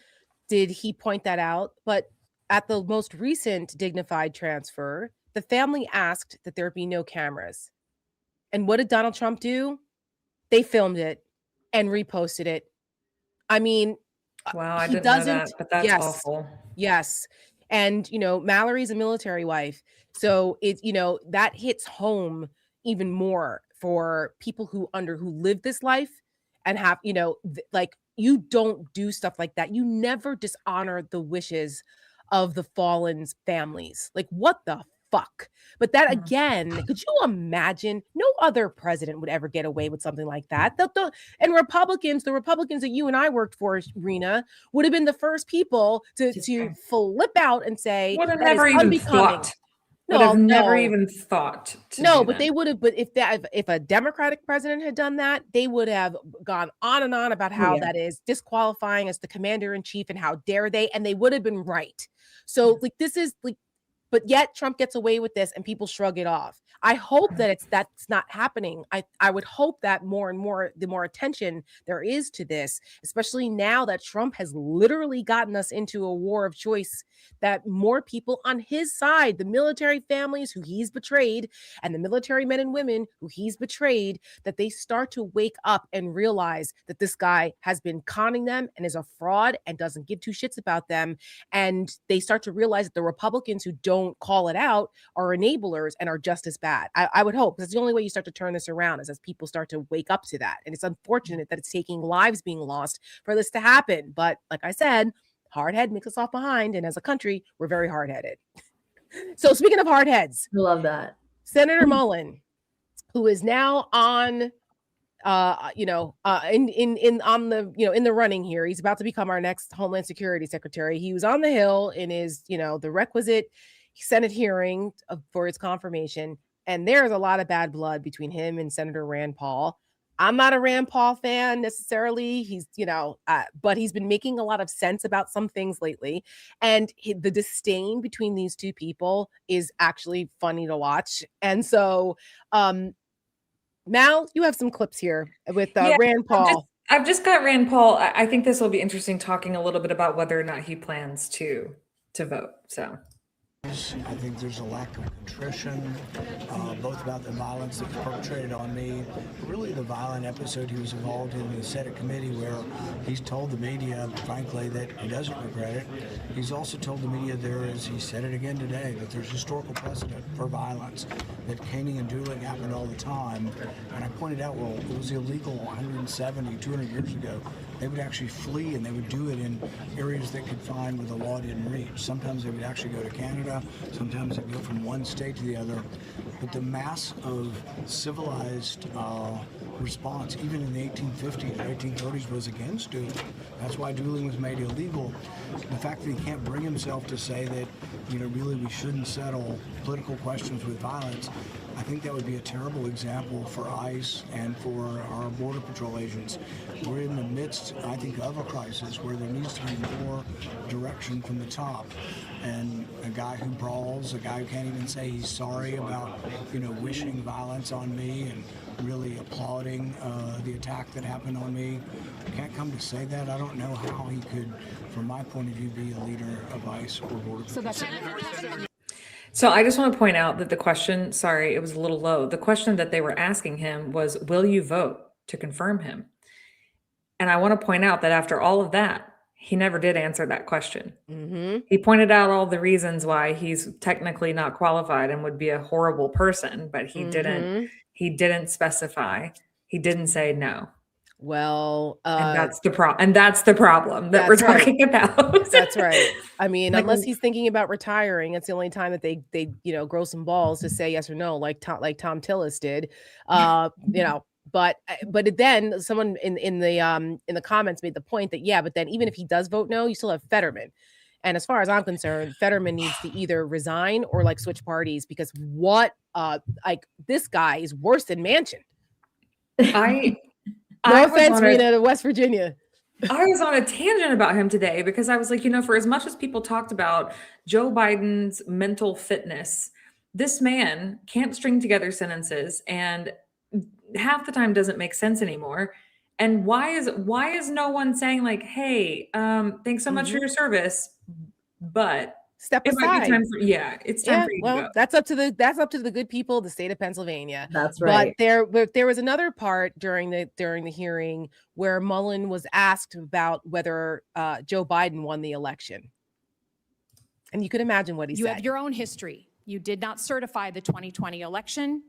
did he point that out, but at the most recent dignified transfer, the family asked that there be no cameras. And what did Donald Trump do? They filmed it and reposted it. I mean, wow, I didn't know that, but that's awful. Yes. And, Mallory's a military wife. So that hits home even more for people who live this life and have, you don't do stuff like that. You never dishonor the wishes of the fallen's families. Like, what the fuck? But that again, could you imagine? No other president would ever get away with something like that. And the Republicans that you and I worked for, Rena, would have been the first people to flip out and say would have never even thought. Would have never even thought. But they would have. But if a Democratic president had done that, they would have gone on and on about how that is disqualifying as the commander in chief and how dare they, and they would have been right. So this is but yet Trump gets away with this and people shrug it off. I hope that that's not happening. I would hope that more and more, the more attention there is to this, especially now that Trump has literally gotten us into a war of choice, that more people on his side, the military families who he's betrayed and the military men and women who he's betrayed, that they start to wake up and realize that this guy has been conning them and is a fraud and doesn't give two shits about them. And they start to realize that the Republicans who don't call it out are enablers and are just as bad. I would hope, because it's the only way you start to turn this around is as people start to wake up to that. And it's unfortunate that it's taking lives being lost for this to happen. But like I said, hard head makes us off behind. And as a country, we're very hard headed. So speaking of hard heads, I love that. Senator Mullen, who is now on in the running here. He's about to become our next Homeland Security Secretary. He was on the Hill in his, the requisite Senate hearing for his confirmation. And there's a lot of bad blood between him and Senator Rand Paul. I'm not a Rand Paul fan necessarily. He's, but he's been making a lot of sense about some things lately. And the disdain between these two people is actually funny to watch. And so, Mal, you have some clips here with Yeah, Rand Paul. I've just got Rand Paul. I think this will be interesting, talking a little bit about whether or not he plans to vote. So I think there's a lack of contrition, both about the violence that was perpetrated on me, but really the violent episode he was involved in the Senate committee, where he's told the media, frankly, that he doesn't regret it. He's also told the media there is, he said it again today, that there's historical precedent for violence, that caning and dueling happened all the time. And I pointed out, well, it was illegal 170, 200 years ago. They would actually flee, and they would do it in areas they could find where the law didn't reach. Sometimes they would actually go to Canada. Sometimes they'd go from one state to the other. But the mass of civilized response, even in the 1850s or 1830s, was against dueling. That's why dueling was made illegal. The fact that he can't bring himself to say that, really we shouldn't settle political questions with violence, I think that would be a terrible example for ICE and for our Border Patrol agents. We're in the midst, I think, of a crisis where there needs to be more direction from the top. And a guy who brawls, a guy who can't even say he's sorry about, wishing violence on me and really applauding the attack that happened on me, can't come to say that. I don't know how he could, from my point of view, be a leader of ICE or Border Patrol. So I just want to point out that the question, sorry, it was a little low. The question that they were asking him was, will you vote to confirm him? And I want to point out that after all of that, he never did answer that question. Mm-hmm. He pointed out all the reasons why he's technically not qualified and would be a horrible person, but he didn't specify. He didn't say no. Well, and that's the problem that we're talking about. That's right. I mean, unless he's thinking about retiring, it's the only time that they grow some balls to say yes or no, like Tom Tillis did. But then someone in the comments made the point that but then even if he does vote no, you still have Fetterman. And as far as I'm concerned, Fetterman needs to either resign or switch parties, because this guy is worse than Manchin. No offense, Rena, to West Virginia. I was on a tangent about him today because I was like, for as much as people talked about Joe Biden's mental fitness, this man can't string together sentences and half the time doesn't make sense anymore. And why is no one saying like, hey, thanks so much for your service, but step aside. It's time for you to go. That's up to the good people of the state of Pennsylvania. That's right. But there was another part during the hearing where Mullen was asked about whether Joe Biden won the election, and you could imagine what he said. You have your own history. You did not certify the 2020 election.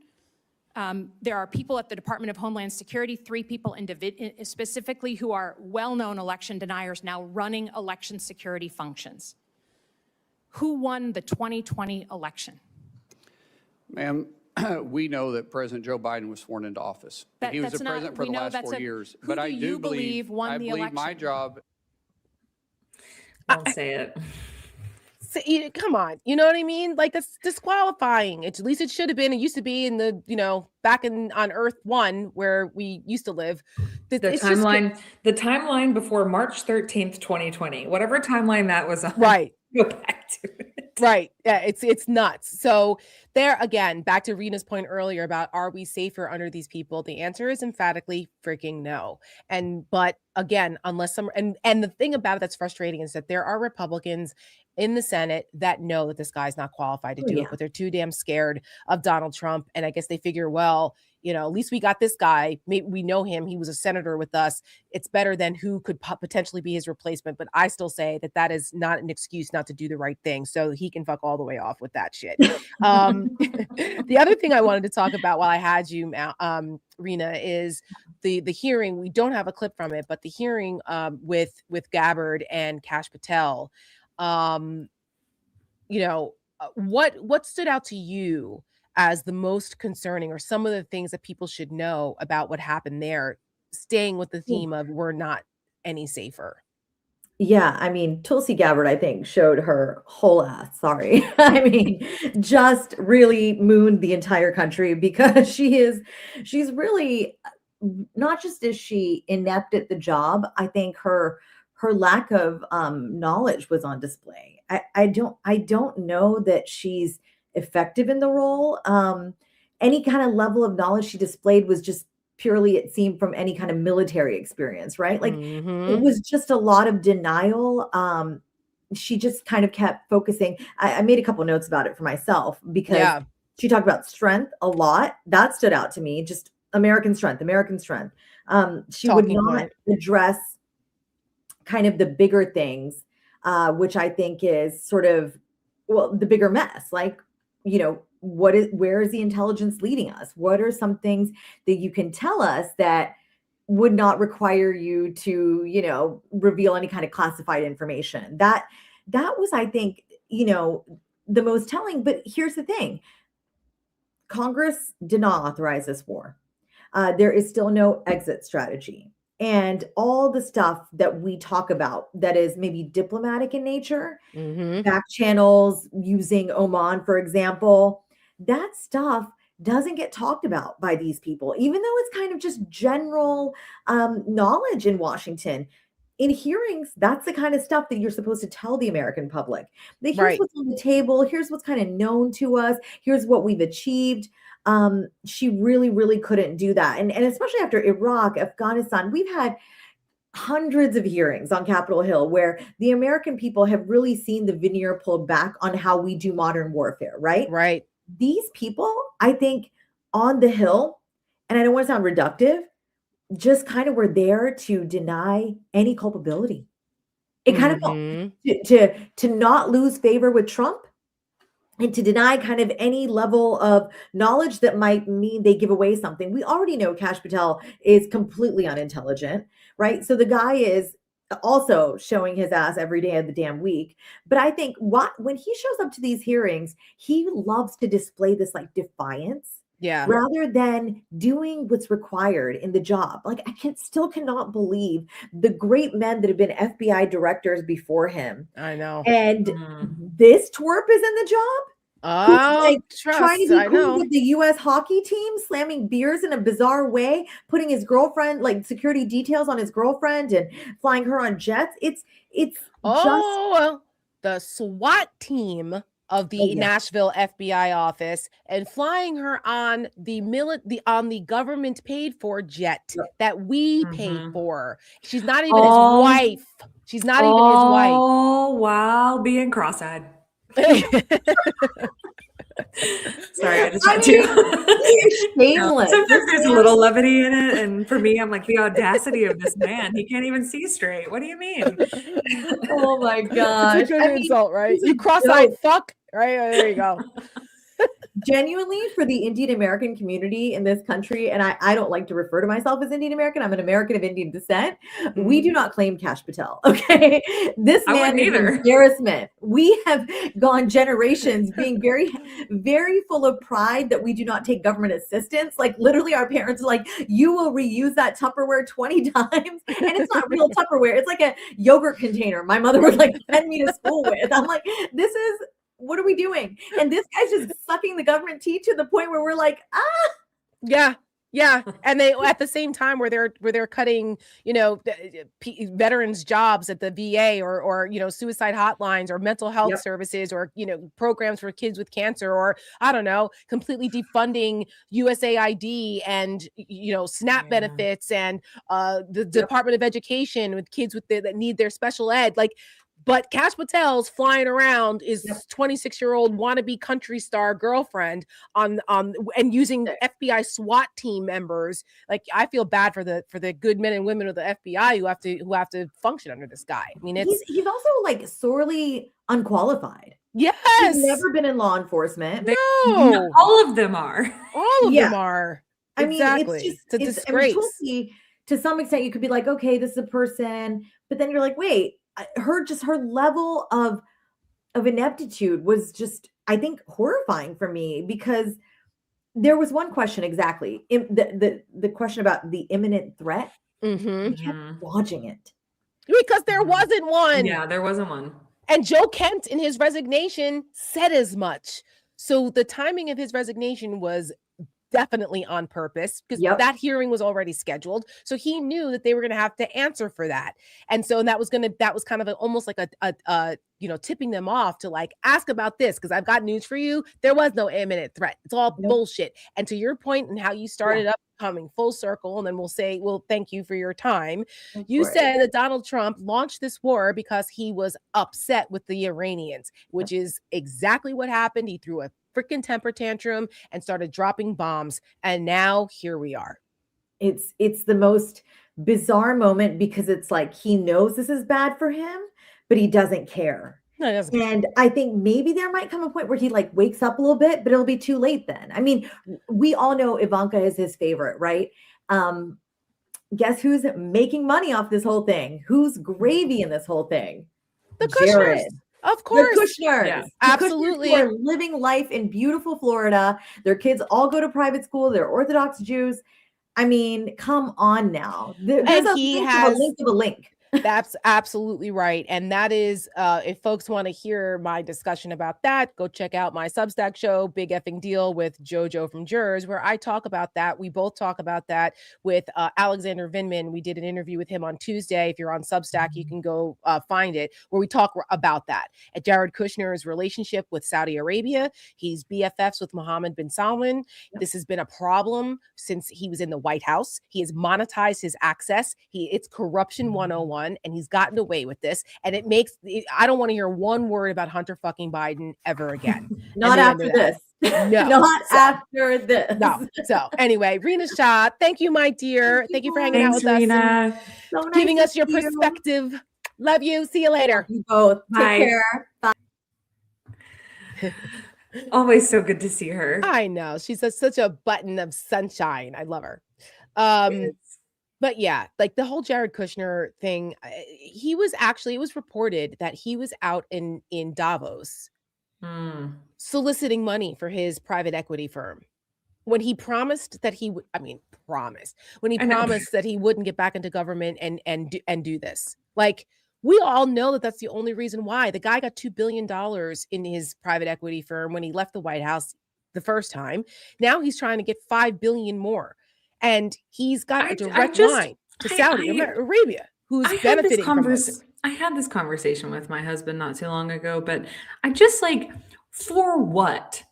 There are people at the Department of Homeland Security, 3 people specifically, who are well-known election deniers now running election security functions. Who won the 2020 election? Ma'am, we know that President Joe Biden was sworn into office. He was the president for the last 4 years. But I do believe my job. Don't say it. Come on, you know what I mean? Like, that's disqualifying. At least it should have been. It used to be in the back on Earth 1 where we used to live. The timeline before March 13th, 2020, whatever timeline that was on. Right. Go back to it. Right. Yeah, it's nuts. So there again, back to Rena's point earlier about, are we safer under these people? The answer is emphatically freaking no. But again, unless and the thing about it that's frustrating is that there are Republicans in the Senate that know that this guy's not qualified to do it, but they're too damn scared of Donald Trump. And I guess they figure, well, at least we got this guy. Maybe we know him. He was a senator with us. It's better than who could potentially be his replacement. But I still say that is not an excuse not to do the right thing. So he can fuck all the way off with that shit. The other thing I wanted to talk about while I had you, Rena, is the hearing. We don't have a clip from it, but the hearing with Gabbard and Kash Patel. What stood out to you as the most concerning, or some of the things that people should know about what happened there, staying with the theme of we're not any safer? Yeah, I mean, Tulsi Gabbard, I think, showed her whole ass. Sorry. I mean, just really mooned the entire country, because she's really, not just is she inept at the job, I think her lack of knowledge was on display. I don't know that she's effective in the role. any kind of level of knowledge she displayed was just purely, it seemed, from any kind of military experience, right? Like it was just a lot of denial. She just kind of kept focusing. I made a couple notes about it for myself because she talked about strength a lot. That stood out to me. Just American strength, American strength. She would not address kind of the bigger things, which I think is sort of, well, the bigger mess. Like, you know, where is the intelligence leading us? What are some things that you can tell us that would not require you to, you know, reveal any kind of classified information? That was, I think, you know, the most telling. But here's the thing. Congress did not authorize this war. There is still no exit strategy. And all the stuff that we talk about that is maybe diplomatic in nature, back channels, using Oman, for example, that stuff doesn't get talked about by these people, even though it's kind of just general knowledge in Washington. In hearings, that's the kind of stuff that you're supposed to tell the American public. That here's what's on the table, here's what's kind of known to us, here's what we've achieved. She really, really couldn't do that. And especially after Iraq, Afghanistan, we've had hundreds of hearings on Capitol Hill where the American people have really seen the veneer pulled back on how we do modern warfare, right? Right. These people, I think, on the Hill, and I don't want to sound reductive, just kind of were there to deny any culpability. It kind of felt to not lose favor with Trump and to deny kind of any level of knowledge that might mean they give away something. We already know Kash Patel is completely unintelligent, right? So the guy is also showing his ass every day of the damn week. But I think when he shows up to these hearings, he loves to display this like defiance. Yeah. Rather than doing what's required in the job. Like I still cannot believe the great men that have been FBI directors before him. I know. And this twerp is in the job. Oh, Trying to be cool with the U.S. hockey team, slamming beers in a bizarre way, putting his girlfriend, like security details on his girlfriend and flying her on jets. It's just the SWAT team of the Nashville FBI office and flying her on the government paid for jet that we paid for. She's not even his wife. She's not even his wife. Oh, wow. Being cross-eyed. Sorry, I just had to. Shameless. Sometimes there's a little levity in it, and for me, I'm like, the audacity of this man. He can't even see straight. What do you mean? Oh my gosh. It's a good insult, right? You cross-eyed fuck. Right, there you go. Genuinely, for the Indian American community in this country, and I don't like to refer to myself as Indian American. I'm an American of Indian descent. We do not claim Kash Patel. Okay, this man is an embarrassment. We have gone generations being very, very full of pride that we do not take government assistance. Like literally, our parents are like, "You will reuse that Tupperware 20 times," and it's not real Tupperware. It's like a yogurt container. My mother would like send me to school with. I'm like, this is. What are we doing? And this guy's just sucking the government tea to the point where we're like, yeah. And they at the same time where they're cutting, you know, veterans' jobs at the VA or you know, suicide hotlines or mental health services or, you know, programs for kids with cancer or I don't know, completely defunding USAID and, you know, SNAP benefits and the Department of Education with kids that need their special ed. Like, but Kash Patel's flying around is 26-year-old wannabe country star girlfriend on and using FBI SWAT team members. Like I feel bad for the good men and women of the FBI who have to function under this guy. I mean, he's also like sorely unqualified. Yes, he's never been in law enforcement. No, all of them are. All of them are. I exactly. mean, it's a disgrace. To some extent, you could be like, okay, this is a person, but then you're like, wait. Her level of ineptitude was just, I think, horrifying for me because there was one question exactly the question about the imminent threat. I kept dodging it because there wasn't one. Yeah, there wasn't one. And Joe Kent in his resignation said as much. So the timing of his resignation was definitely on purpose, because that hearing was already scheduled. So he knew that they were going to have to answer for that. And so that was kind of almost like a tipping them off to like, ask about this, because I've got news for you. There was no imminent threat. It's all bullshit. And to your point and how you started up coming full circle, and then we'll thank you for your time. You said that Donald Trump launched this war because he was upset with the Iranians, which is exactly what happened. He threw a freaking temper tantrum and started dropping bombs. And now here we are. It's the most bizarre moment, because it's like he knows this is bad for him, but he doesn't care. No, he doesn't. And I think maybe there might come a point where he like wakes up a little bit, but it'll be too late then. I mean, we all know Ivanka is his favorite, right? Guess who's making money off this whole thing? Who's gravy in this whole thing? The Kushners. Of course. The Kushners. Yeah, the absolutely. Kushners who are living life in beautiful Florida. Their kids all go to private school. They're Orthodox Jews. I mean, come on now. There's a link of a link. That's absolutely right. And that is, if folks want to hear my discussion about that, go check out my Substack show, Big Effing Deal with JoJo from Jurors, where I talk about that. We both talk about that with Alexander Vindman. We did an interview with him on Tuesday. If you're on Substack, you can go find it, where we talk about that. At Jared Kushner's relationship with Saudi Arabia. He's BFFs with Mohammed bin Salman. This has been a problem since he was in the White House. He has monetized his access. It's corruption 101. And he's gotten away with this. And I don't want to hear one word about Hunter fucking Biden ever again. Not after this. No. Not after this. No. So anyway, Rina Shah, thank you, my dear. Thank you for hanging out with Rina. us. So nice giving us your see you. perspective. Love you. See you later. You both. Bye. Take care. Bye. Always so good to see her. I know. She's such a button of sunshine. I love her. But yeah, like the whole Jared Kushner thing, it was reported that he was out in Davos soliciting money for his private equity firm. When he promised that he would, when he promised that he wouldn't get back into government and do this. Like, we all know that that's the only reason why. The guy got $2 billion in his private equity firm when he left the White House the first time. Now he's trying to get $5 billion more. And he's got a direct line to Saudi Arabia, who's benefiting from this. I had this conversation with my husband not too long ago, but I just for what?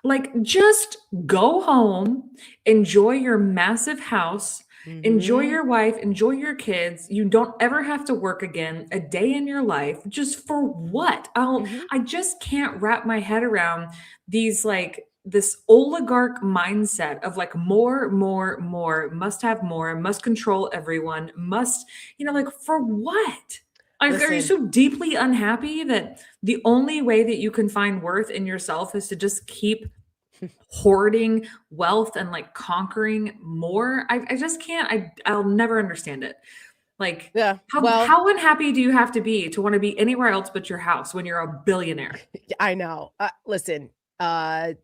Like, just go home, enjoy your massive house, enjoy your wife, enjoy your kids. You don't ever have to work again a day in your life. Just for what? I just can't wrap my head around this oligarch mindset of more, must have more, must control everyone, for what? Are you so deeply unhappy that the only way that you can find worth in yourself is to just keep hoarding wealth and conquering more? I just can't. I'll never understand it. How unhappy do you have to be to want to be anywhere else but your house when you're a billionaire? I know. Listen, I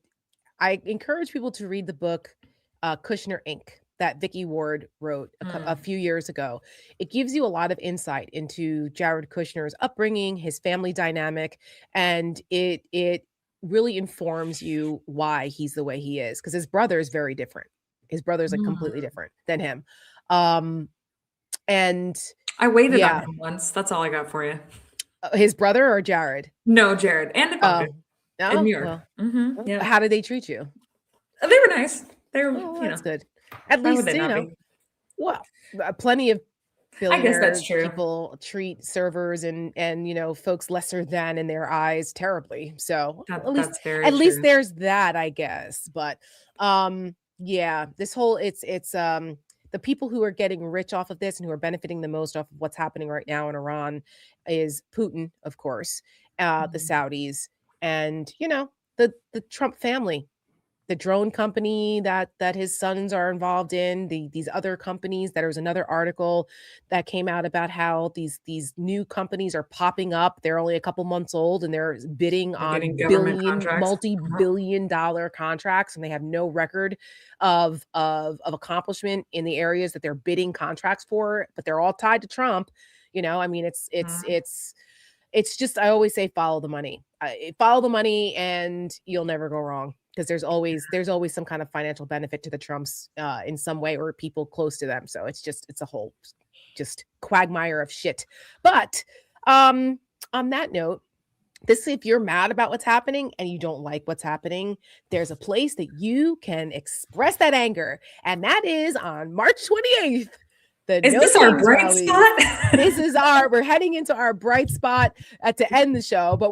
encourage people to read the book Kushner Inc. that Vicky Ward wrote a few years ago. It gives you a lot of insight into Jared Kushner's upbringing, his family dynamic, and it really informs you why he's the way he is, because his brother is very different. His brother's completely different than him. And I waited on him once. That's all I got for you. His brother or Jared? No, Jared and Ivanka. In New York. Well, how did they treat you? They were nice. They were, that's good. At least, plenty of billionaire people treat servers and folks lesser than in their eyes terribly. So at least there's that, I guess. But this whole it's the people who are getting rich off of this and who are benefiting the most off of what's happening right now in Iran is Putin, of course, the Saudis, and the Trump family, the drone company that his sons are involved in, these other companies. There was another article that came out about how these new companies are popping up. They're only a couple months old and they're bidding on multi-billion dollar contracts, and they have no record of accomplishment in the areas that they're bidding contracts for, but they're all tied to Trump. It's just, I always say, follow the money. Follow the money and you'll never go wrong. because there's always some kind of financial benefit to the Trumps in some way, or people close to them. So it's a whole just quagmire of shit. But on that note, if you're mad about what's happening and you don't like what's happening, there's a place that you can express that anger, and that is on March 28th. Is this our bright spot? We're heading into our bright spot to end the show, but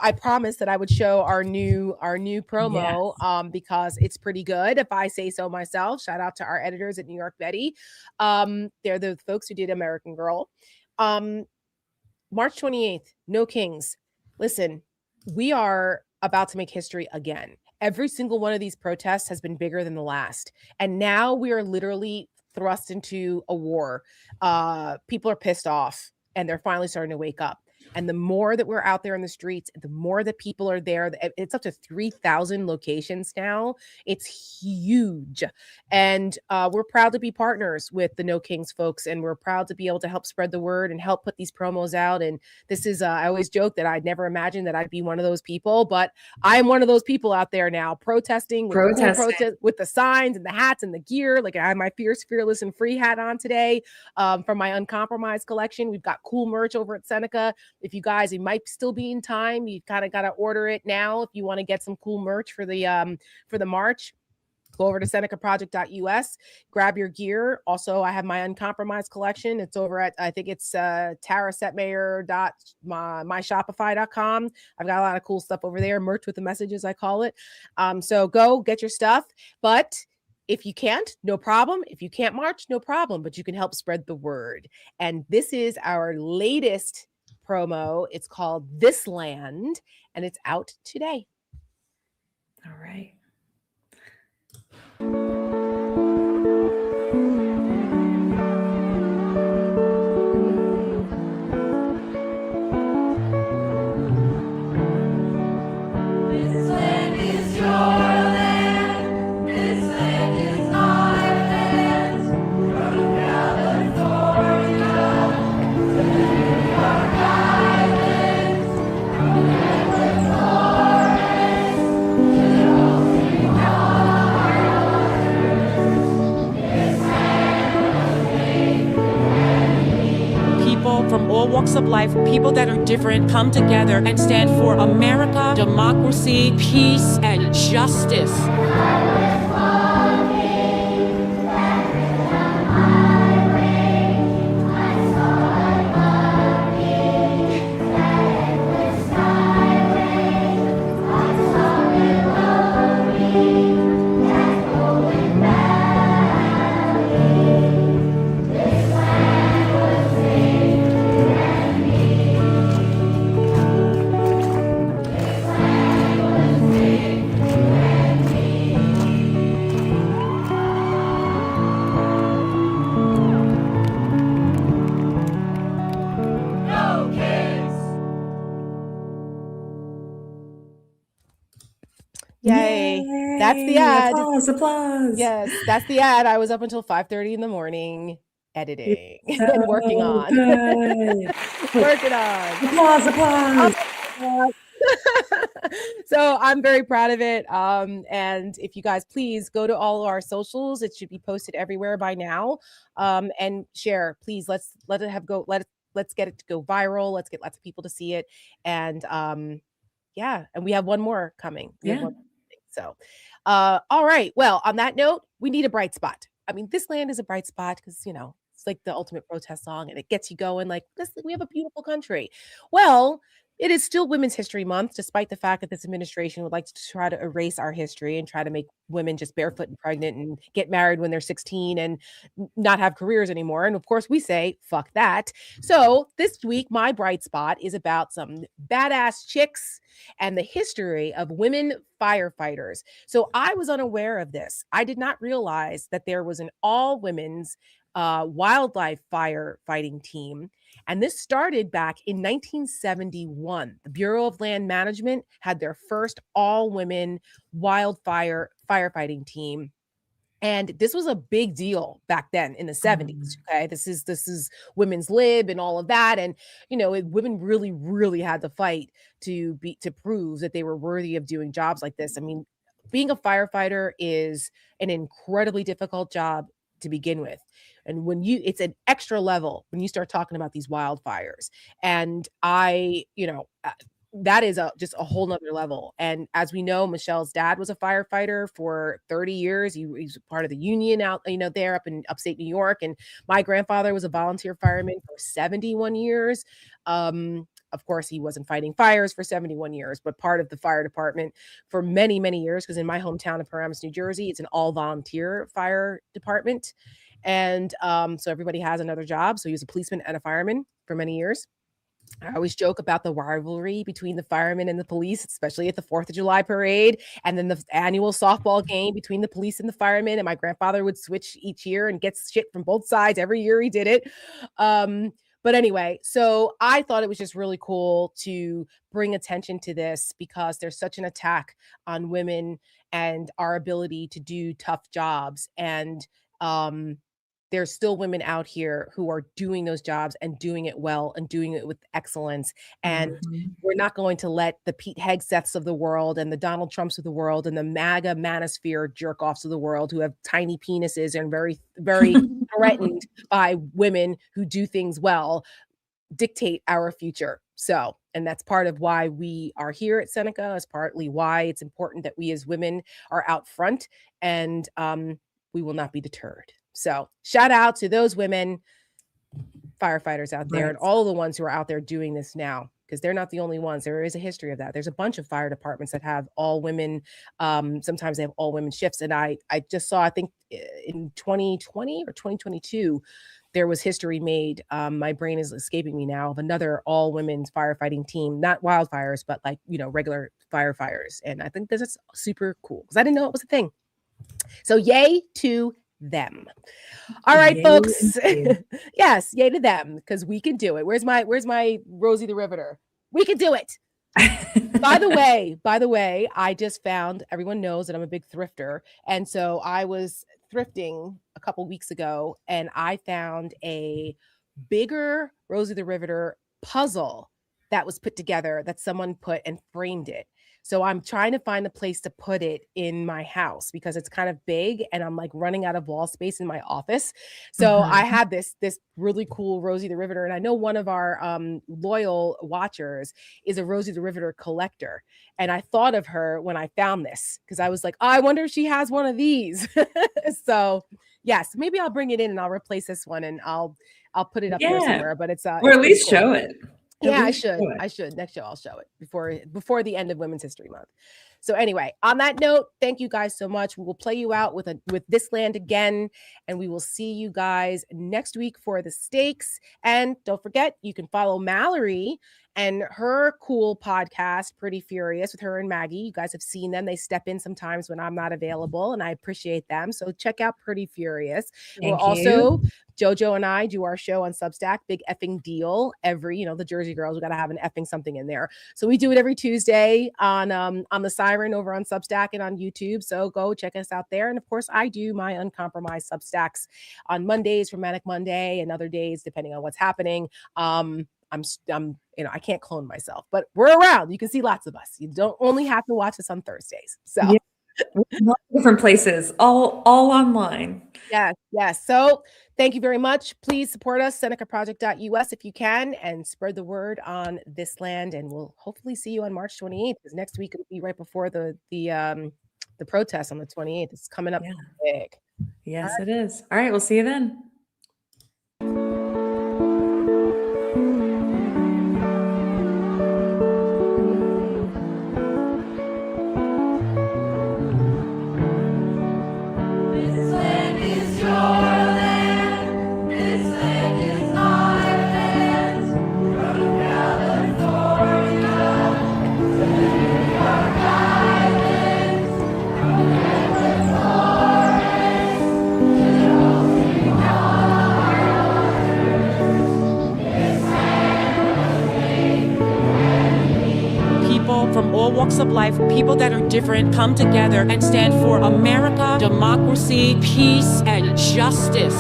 I promised that I would show our new promo, yes. Because it's pretty good, if I say so myself. Shout out to our editors at New York Betty. They're the folks who did American Girl. March 28th, No Kings. Listen, we are about to make history again. Every single one of these protests has been bigger than the last. And now we are literally thrust into a war. People are pissed off and they're finally starting to wake up. And the more that we're out there in the streets, the more that people are there. It's up to 3,000 locations now. It's huge. And we're proud to be partners with the No Kings folks. And we're proud to be able to help spread the word and help put these promos out. And this is, I always joke that I'd never imagined that I'd be one of those people, but I'm one of those people out there now protesting with the signs and the hats and the gear. Like I have my Fierce, Fearless, and Free hat on today from my Uncompromised collection. We've got cool merch over at Seneca. If you guys, it might still be in time. You kind of got to order it now if you want to get some cool merch for the March. Go over to senecaproject.us, grab your gear. Also, I have my Uncompromised collection. It's over at, I think it's tarasetmayer.myshopify.com. I've got a lot of cool stuff over there. Merch with the messages, I call it. So go get your stuff. But if you can't, no problem. If you can't march, no problem. But you can help spread the word. And this is our latest promo. It's called This Land, and it's out today. All right. From all walks of life, people that are different come together and stand for America, democracy, peace, and justice. Yay. That's the ad. Applause. Yes, that's the ad. I was up until 5:30 in the morning editing and working on. Working on. Applause. So I'm very proud of it. And if you guys please go to all our socials, it should be posted everywhere by now. And share, please. Let's get it to go viral. Let's get lots of people to see it. And and we have one more coming. So, all right. Well, on that note, we need a bright spot. I mean, This Land is a bright spot because, it's like the ultimate protest song and it gets you going like, we have a beautiful country. Well, it is still Women's History Month, despite the fact that this administration would like to try to erase our history and try to make women just barefoot and pregnant and get married when they're 16 and not have careers anymore. And of course, we say, fuck that. So this week, my bright spot is about some badass chicks and the history of women firefighters. So I was unaware of this. I did not realize that there was an all-women's wildlife firefighting team. And this started back in 1971. The Bureau of Land Management had their first all-women wildfire firefighting team. And this was a big deal back then in the 70s. Okay. This is women's lib and all of that. And, women really, really had to fight to prove that they were worthy of doing jobs like this. I mean, being a firefighter is an incredibly difficult job to begin with. And it's an extra level when you start talking about these wildfires. And that is just a whole nother level. And as we know, Michelle's dad was a firefighter for 30 years. He's part of the union out, there up in upstate New York. And my grandfather was a volunteer fireman for 71 years. Of course, he wasn't fighting fires for 71 years, but part of the fire department for many, many years, because in my hometown of Paramus, New Jersey, it's an all-volunteer fire department. And so everybody has another job. So he was a policeman and a fireman for many years. I always joke about the rivalry between the firemen and the police, especially at the 4th of July parade, and then the annual softball game between the police and the firemen. And my grandfather would switch each year and get shit from both sides every year he did it. But anyway, so I thought it was just really cool to bring attention to this because there's such an attack on women and our ability to do tough jobs. And there's still women out here who are doing those jobs and doing it well and doing it with excellence. And we're not going to let the Pete Hegseths of the world and the Donald Trumps of the world and the MAGA manosphere jerk-offs of the world who have tiny penises and very, very threatened by women who do things well dictate our future. So, and that's part of why we are here at Seneca, is partly why it's important that we as women are out front, and we will not be deterred. So shout out to those women firefighters out there and all the ones who are out there doing this now, because they're not the only ones. There is a history of that. There's a bunch of fire departments that have all women. Sometimes they have all women shifts. And I just saw, I think in 2020 or 2022, there was history made. My brain is escaping me now, of another all women's firefighting team, not wildfires, but regular firefighters. And I think this is super cool because I didn't know it was a thing. So yay to them. All right, yay, folks. Yes, yay to them, because we can do it. Where's my Rosie the Riveter? We can do it. By the way, I just found, everyone knows that I'm a big thrifter. And so I was thrifting a couple weeks ago and I found a bigger Rosie the Riveter puzzle that was put together that someone put and framed it. So I'm trying to find a place to put it in my house because it's kind of big and I'm like running out of wall space in my office. So I had this really cool Rosie the Riveter. And I know one of our loyal watchers is a Rosie the Riveter collector. And I thought of her when I found this because I was like, oh, I wonder if she has one of these. So yes, maybe I'll bring it in and I'll replace this one and I'll put it up here somewhere. But it's or at least show it. Yeah, I should. Next show, I'll show it before the end of Women's History Month. So anyway, on that note, thank you guys so much. We will play you out with This Land again, and we will see you guys next week for the stakes. And don't forget, you can follow Mallory and her cool podcast, Pretty Furious, with her and Maggie. You guys have seen them. They step in sometimes when I'm not available, and I appreciate them. So check out Pretty Furious. Also, JoJo and I do our show on Substack, Big Effing Deal. Every, the Jersey Girls, we got to have an effing something in there. So we do it every Tuesday on the Siren over on Substack and on YouTube. So go check us out there. And of course, I do my Uncompromised Substacks on Mondays for Manic Monday and other days, depending on what's happening. I can't clone myself, but we're around. You can see lots of us. You don't only have to watch us on Thursdays. So different places, all online. Yes. So thank you very much. Please support us, senecaproject.us if you can, and spread the word on This Land. And we'll hopefully see you on March 28th, because next week it'll be right before the protest on the 28th. It's coming up big. Yes, it is. All right, we'll see you then. From all walks of life, people that are different come together and stand for America, democracy, peace, and justice.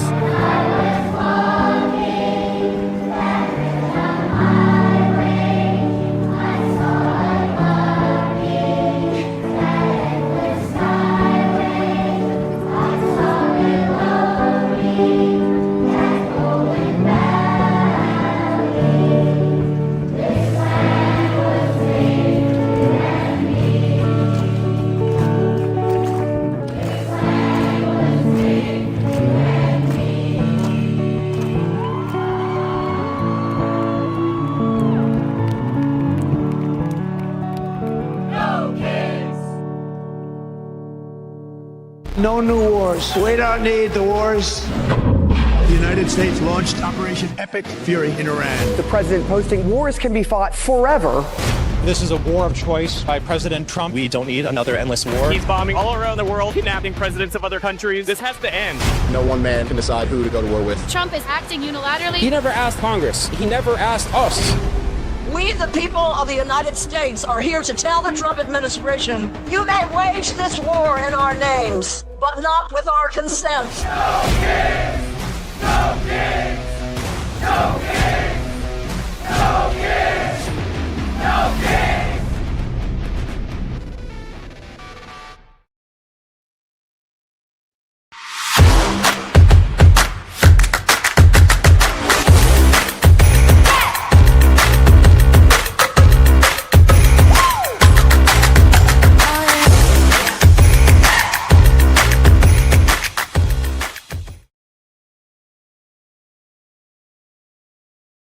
No new wars. We don't need the wars. The United States launched Operation Epic Fury in Iran. The president posting wars can be fought forever. This is a war of choice by President Trump. We don't need another endless war. He's bombing all around the world, kidnapping presidents of other countries. This has to end. No one man can decide who to go to war with. Trump is acting unilaterally. He never asked Congress. He never asked us. We, the people of the United States, are here to tell the Trump administration, you may wage this war in our names, but not with our consent. No kings! No kings! No kings!